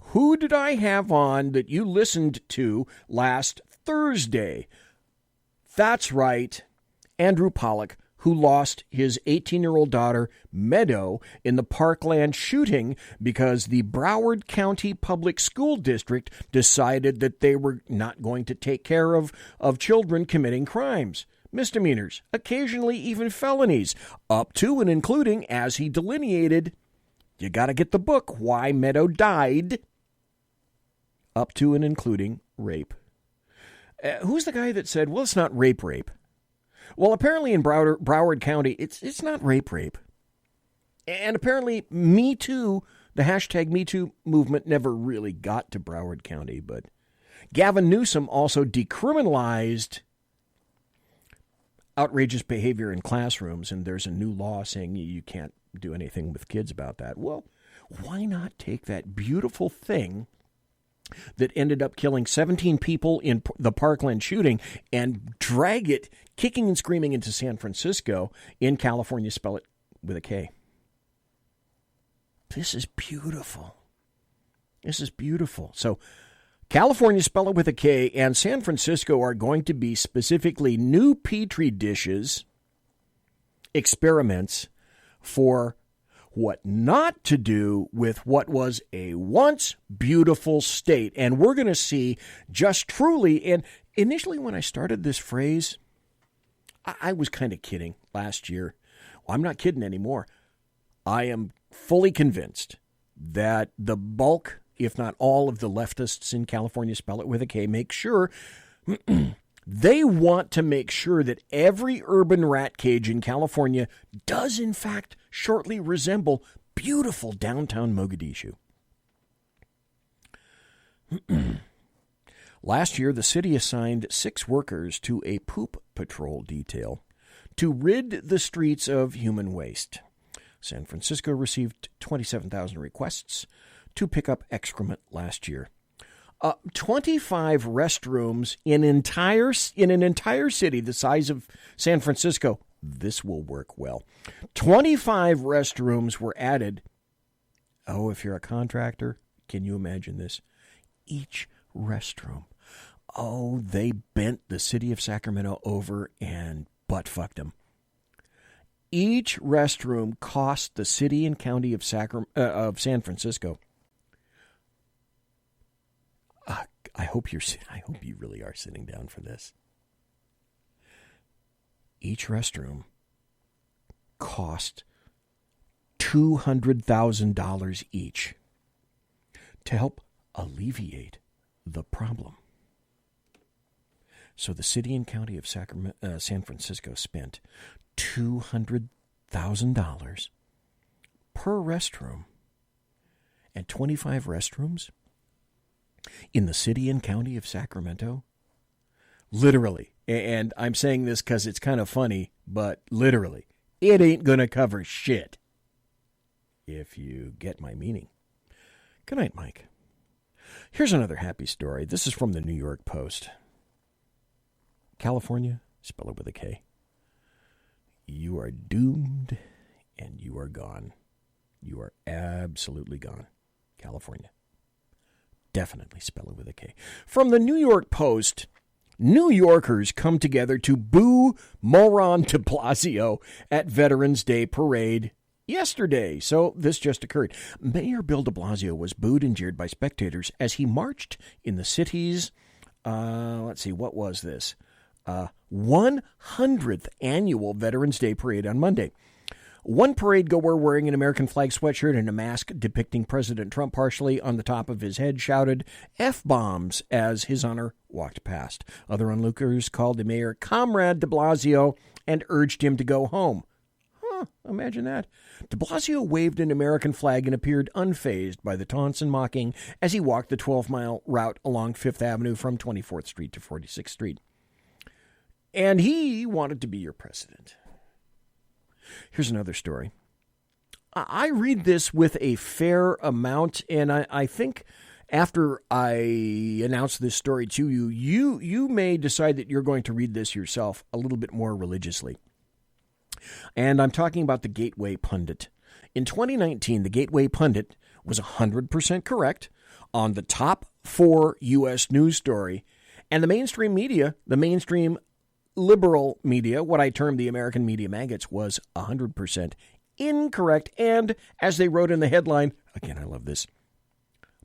Who did I have on that you listened to last Thursday? That's right, Andrew Pollack, who lost his 18-year-old daughter, Meadow, in the Parkland shooting because the Broward County Public School District decided that they were not going to take care of children committing crimes, misdemeanors, occasionally even felonies, up to and including, as he delineated, you got to get the book, Why Meadow Died, up to and including rape. Who's the guy that said, well, it's not rape? Well, apparently in Broward County, it's not rape. And apparently Me Too, the hashtag Me Too movement never really got to Broward County. But Gavin Newsom also decriminalized outrageous behavior in classrooms, and there's a new law saying you can't do anything with kids about that. Well, why not take that beautiful thing that ended up killing 17 people in the Parkland shooting and drag it kicking and screaming into San Francisco in California, spell it with a K. This is beautiful. This is beautiful. So California, spell it with a K, and San Francisco are going to be specifically new Petri dishes, experiments for what not to do with what was a once beautiful state. And we're going to see just truly, and initially when I started this phrase, I was kind of kidding last year. Well, I'm not kidding anymore. I am fully convinced that the bulk, if not all, of the leftists in California, spell it with a K, make sure they want to make sure that every urban rat cage in California does, in fact, shortly resemble beautiful downtown Mogadishu. Last year, the city assigned 6 workers to a poop patrol detail to rid the streets of human waste. San Francisco received 27,000 requests to pick up excrement last year. 25 restrooms in an entire city the size of San Francisco. This will work well. 25 restrooms were added. Oh, if you're a contractor, can you imagine this? Each restroom. Oh, they bent the city of Sacramento over and butt-fucked them. Each restroom cost the city and county of San Francisco. I hope you really are sitting down for this. Each restroom cost $200,000 each to help alleviate the problem. So the city and county of San Francisco spent $200,000 per restroom, and 25 restrooms in the city and county of Sacramento. Literally, and I'm saying this because it's kind of funny, but literally, it ain't going to cover shit, if you get my meaning. Good night, Mike. Here's another happy story. This is from the New York Post. California, spell it with a K. You are doomed, and you are gone. You are absolutely gone. California. Definitely spell it with a K. From the New York Post, New Yorkers come together to boo moron de Blasio at Veterans Day Parade yesterday. So this just occurred. Mayor Bill de Blasio was booed and jeered by spectators as he marched in the city's, what was this? 100th annual Veterans Day Parade on Monday. One parade goer wearing an American flag sweatshirt and a mask depicting President Trump partially on the top of his head shouted F-bombs as His Honor walked past. Other onlookers called the mayor Comrade de Blasio and urged him to go home. Imagine that. De Blasio waved an American flag and appeared unfazed by the taunts and mocking as he walked the 12-mile route along 5th Avenue from 24th Street to 46th Street. And he wanted to be your president. Here's another story. I read this with a fair amount, and I think after I announce this story to you, you may decide that you're going to read this yourself a little bit more religiously. And I'm talking about the Gateway Pundit. In 2019, the Gateway Pundit was 100% correct on the top 4 U.S. news story, and the mainstream media, the mainstream liberal media, what I term the American media maggots, was 100% incorrect. And as they wrote in the headline, again, I love this,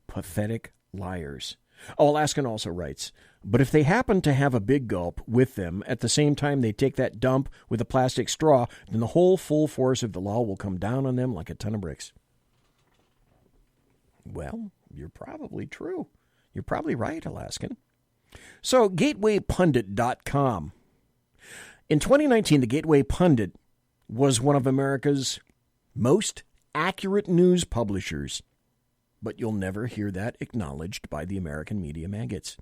pathetic liars. Oh, Alaskan also writes, but if they happen to have a big gulp with them at the same time they take that dump with a plastic straw, then the whole full force of the law will come down on them like a ton of bricks. Well, you're probably true. You're probably right, Alaskan. So, GatewayPundit.com. In 2019, the Gateway Pundit was one of America's most accurate news publishers, but you'll never hear that acknowledged by the American media maggots.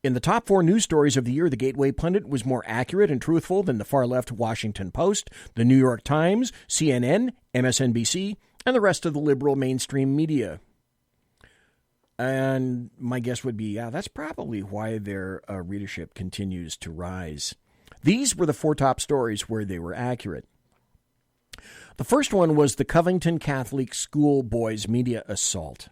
In the top 4 news stories of the year, the Gateway Pundit was more accurate and truthful than the far-left Washington Post, the New York Times, CNN, MSNBC, and the rest of the liberal mainstream media. And my guess would be, that's probably why their readership continues to rise. These were the 4 top stories where they were accurate. The first one was the Covington Catholic School boys' media assault.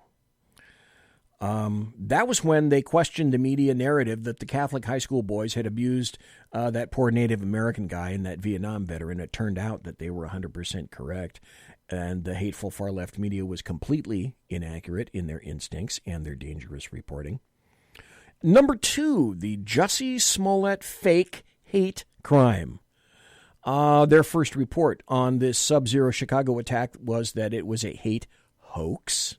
That was when they questioned the media narrative that the Catholic high school boys had abused that poor Native American guy and that Vietnam veteran. It turned out that they were 100% correct, and the hateful far-left media was completely inaccurate in their instincts and their dangerous reporting. Number 2, the Jussie Smollett fake hate crime. Their first report on this Sub-Zero Chicago attack was that it was a hate hoax.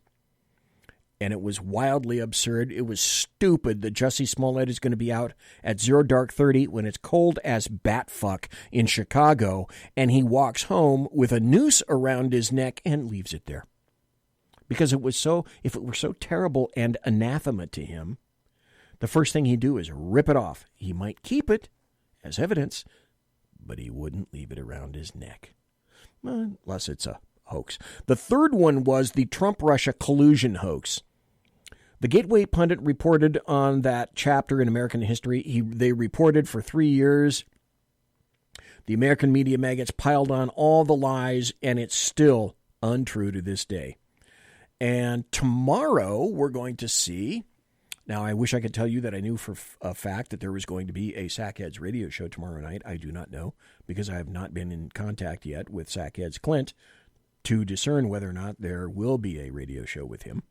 And it was wildly absurd. It was stupid that Jussie Smollett is going to be out at 0 dark 30 when it's cold as batfuck in Chicago, and he walks home with a noose around his neck and leaves it there. Because if it were so terrible and anathema to him, the first thing he'd do is rip it off. He might keep it as evidence, but he wouldn't leave it around his neck. Unless it's a hoax. The third one was the Trump-Russia collusion hoax. The Gateway Pundit reported on that chapter in American history. They reported for 3 years. The American media maggots piled on all the lies, and it's still untrue to this day. And tomorrow we're going to see... Now, I wish I could tell you that I knew for a fact that there was going to be a Sackheads radio show tomorrow night. I do not know, because I have not been in contact yet with Sackheads Clint to discern whether or not there will be a radio show with him.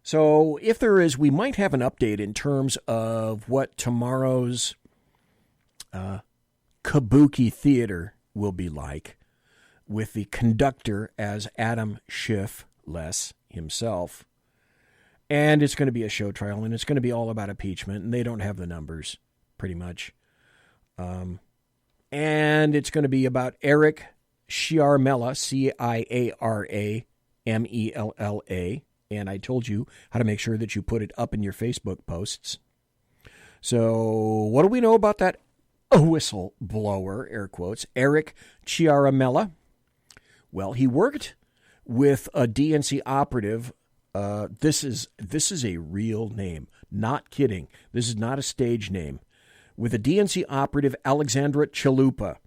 So if there is, we might have an update in terms of what tomorrow's Kabuki Theater will be like, with the conductor as Adam Schiff himself. And it's going to be a show trial, and it's going to be all about impeachment, and they don't have the numbers, pretty much. And it's going to be about Eric Ciaramella, Ciaramella, and I told you how to make sure that you put it up in your Facebook posts. So what do we know about that whistleblower, air quotes, Eric Ciaramella? Well, he worked with a DNC operative. This is a real name. Not kidding. This is not a stage name. With a DNC operative, Alexandra Chalupa.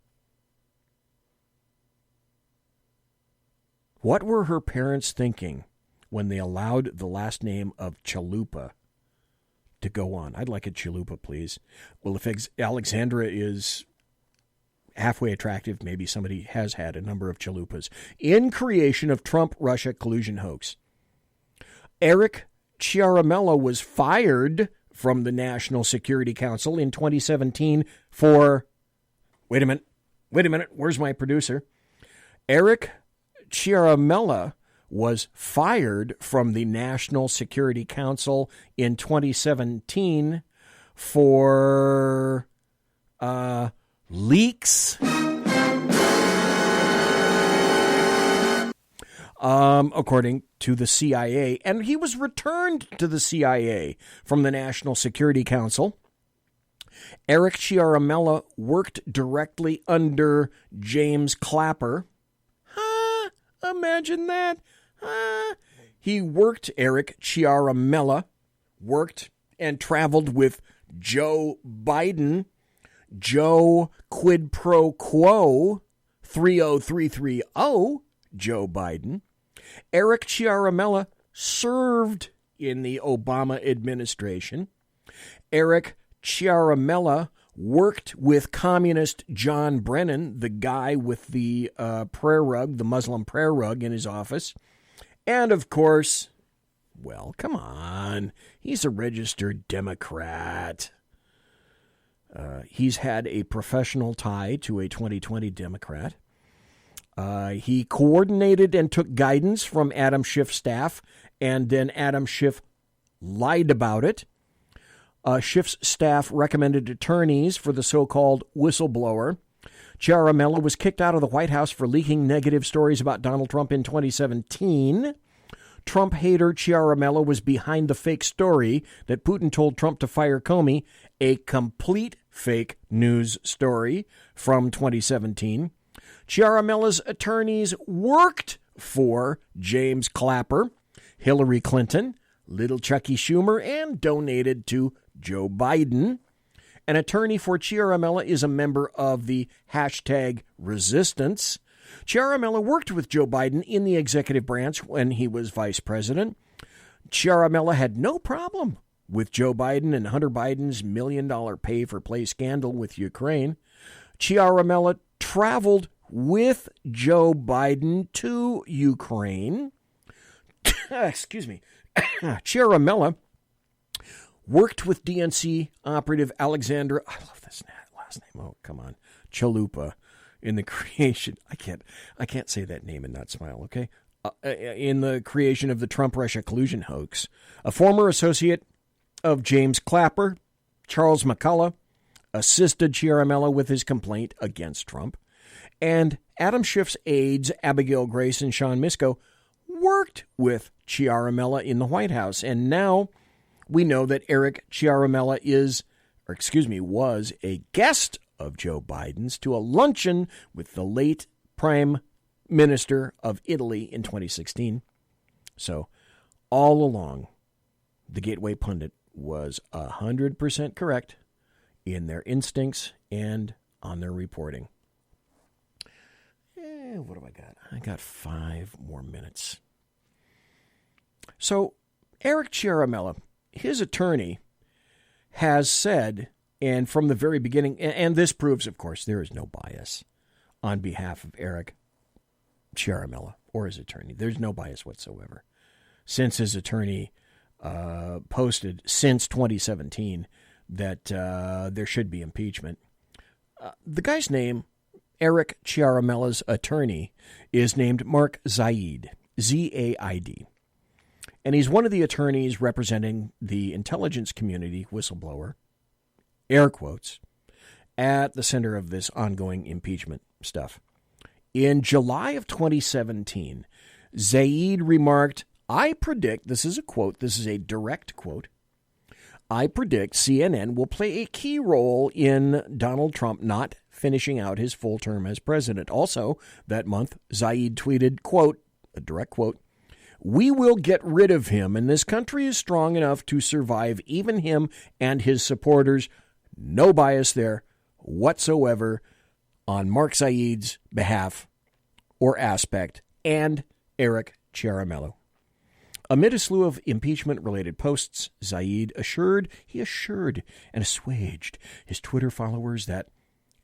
What were her parents thinking when they allowed the last name of Chalupa to go on? I'd like a Chalupa, please. Well, if Alexandra is halfway attractive, maybe somebody has had a number of Chalupas. In creation of Trump-Russia collusion hoax. Eric Ciaramella was fired from the National Security Council in 2017 for... Wait a minute, where's my producer? Eric Ciaramella was fired from the National Security Council in 2017 for leaks. According to the CIA, and he was returned to the CIA from the National Security Council. Eric Ciaramella worked directly under James Clapper. Imagine that. Eric Ciaramella worked and traveled with Joe Biden. Joe Quid Pro Quo 30330, Joe Biden. Eric Ciaramella served in the Obama administration. Eric Ciaramella worked with communist John Brennan, the guy with the prayer rug, the Muslim prayer rug in his office. And, of course, well, come on, he's a registered Democrat. He's had a professional tie to a 2020 Democrat. He coordinated and took guidance from Adam Schiff's staff, and then Adam Schiff lied about it. Schiff's staff recommended attorneys for the so-called whistleblower. Ciaramella was kicked out of the White House for leaking negative stories about Donald Trump in 2017. Trump hater Ciaramella was behind the fake story that Putin told Trump to fire Comey, a complete fake news story from 2017. Ciaramella's attorneys worked for James Clapper, Hillary Clinton, Little Chucky Schumer, and donated to Joe Biden. An attorney for Ciaramella is a member of the hashtag Resistance. Ciaramella worked with Joe Biden in the executive branch when he was vice president. Chiaramella had no problem with Joe Biden and Hunter Biden's $1 million pay-for-play scandal with Ukraine. Chiaramella traveled with Joe Biden to Ukraine. Excuse me. Chiaramella worked with DNC operative Alexandra, I love this last name, oh, come on, Chalupa, in the creation, I can't say that name and not smile, okay? In the creation of the Trump-Russia collusion hoax. A former associate of James Clapper, Charles McCullough, assisted Chiaramella with his complaint against Trump. And Adam Schiff's aides, Abigail Grace and Sean Misko, worked with Chiaramella in the White House. And now we know that Eric Chiaramella was a guest of Joe Biden's to a luncheon with the late Prime Minister of Italy in 2016. So all along, the Gateway Pundit was 100% correct in their instincts and on their reporting. What have I got? I got 5 more minutes. So Eric Chiaramella, his attorney, has said, and from the very beginning, and this proves, of course, there is no bias on behalf of Eric Chiaramella or his attorney. There's no bias whatsoever. Since his attorney posted since 2017 that there should be impeachment. The guy's name, Eric Chiaramella's attorney, is named Mark Zaid, Z-A-I-D. And he's one of the attorneys representing the intelligence community whistleblower, air quotes, at the center of this ongoing impeachment stuff. In July of 2017, Zaid remarked, I predict, this is a quote, this is a direct quote, I predict CNN will play a key role in Donald Trump not finishing out his full term as president. Also, that month, Zaid tweeted, quote, a direct quote, we will get rid of him, and this country is strong enough to survive even him and his supporters. No bias there whatsoever on Mark Zaid's behalf or aspect and Eric Chiaramella. Amid a slew of impeachment-related posts, Zaid assured and assuaged his Twitter followers that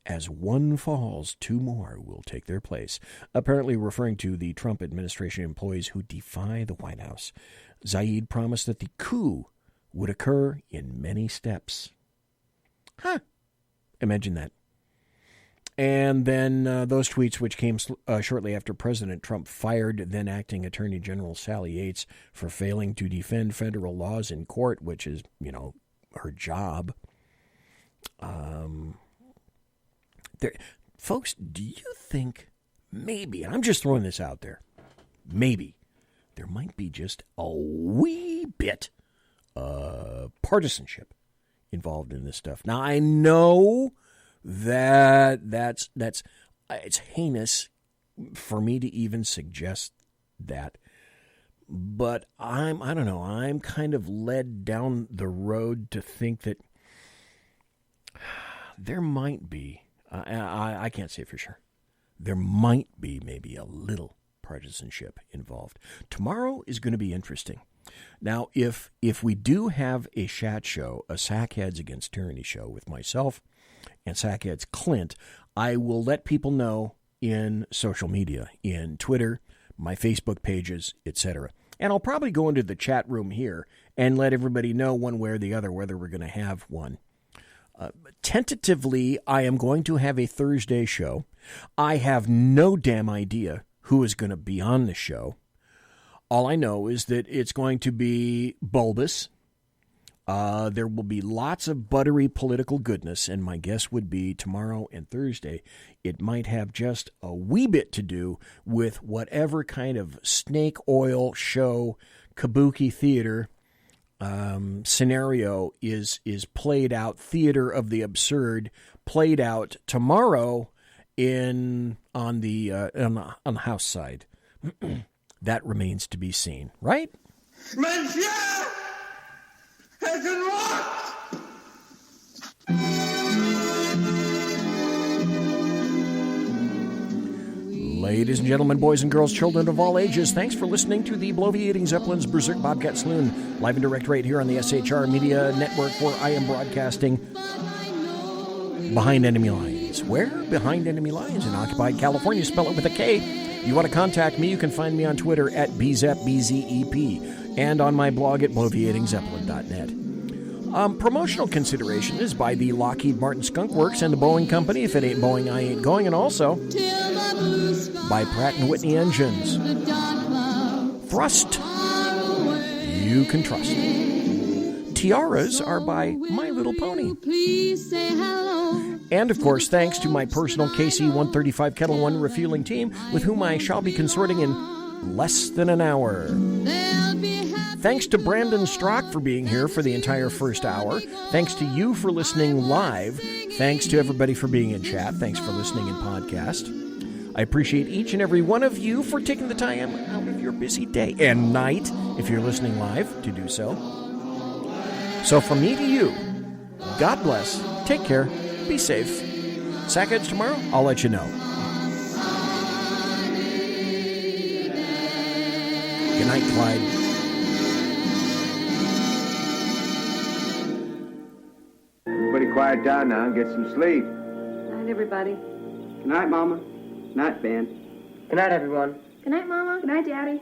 as one falls, 2 more will take their place, apparently referring to the Trump administration employees who defy the White House. Zaid promised that the coup would occur in many steps. Imagine that. And then those tweets, which came shortly after President Trump fired then-acting Attorney General Sally Yates for failing to defend federal laws in court, which is, her job. Folks, do you think maybe, and I'm just throwing this out there, maybe there might be just a wee bit of partisanship involved in this stuff? Now, I know that's it's heinous for me to even suggest that, but I don't know, I'm kind of led down the road to think that there might be, I can't say for sure, there might be maybe a little partisanship involved. Tomorrow is going to be interesting. Now, if we do have a chat show, a Sackheads Against Tyranny show with myself and Sackheads Clint, I will let people know in social media, in Twitter, my Facebook pages, etc. And I'll probably go into the chat room here and let everybody know one way or the other whether we're going to have one. Tentatively, I am going to have a Thursday show. I have no damn idea who is going to be on the show. All I know is that it's going to be bulbous. There will be lots of buttery political goodness, and my guess would be tomorrow and Thursday, it might have just a wee bit to do with whatever kind of snake oil show, kabuki theater scenario is played out, theater of the absurd, played out tomorrow on the House side. That remains to be seen, right? Monsieur has Ladies and gentlemen, boys and girls, children of all ages, thanks for listening to the Bloviating Zeppelin's Berserk Bobcat Saloon, live and direct right here on the SHR Media Network, where I am broadcasting behind enemy lines. Where? Behind enemy lines in occupied California. Spell it with a K. You want to contact me, you can find me on Twitter at BZEP, BZEP, and on my blog at bloviatingzeppelin.net. Promotional consideration is by the Lockheed Martin Skunk Works and the Boeing Company. If it ain't Boeing, I ain't going. And also by Pratt & Whitney Engines. Thrust. You can trust. Tiaras are by My Little Pony. And, of course, thanks to my personal KC-135 Kettle One refueling team, with whom I shall be consorting in less than an hour. Thanks to Brandon Strock for being here for the entire first hour. Thanks to you for listening live. Thanks to everybody for being in chat. Thanks for listening in podcast. I appreciate each and every one of you for taking the time out of your busy day and night, if you're listening live, to do so. So from me to you, God bless, take care, be safe. Sack Edge tomorrow, I'll let you know. Good night, Clyde. Everybody quiet down now and get some sleep. Good night, everybody. Good night, Mama. Good night, Ben. Good night, everyone. Good night, Mama. Good night, Daddy.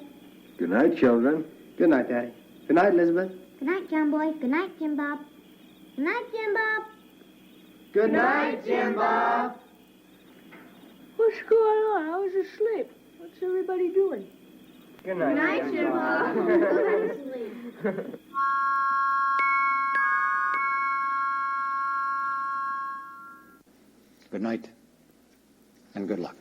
Good night, children. Good night, Daddy. Good night, Elizabeth. Good night, John Boy. Good night, Jim Bob. Good night, Jim Bob. Good night, Jim Bob. What's going on? I was asleep. What's everybody doing? Good night. Good night, Jim Bob. Go to sleep. Good night, and good luck.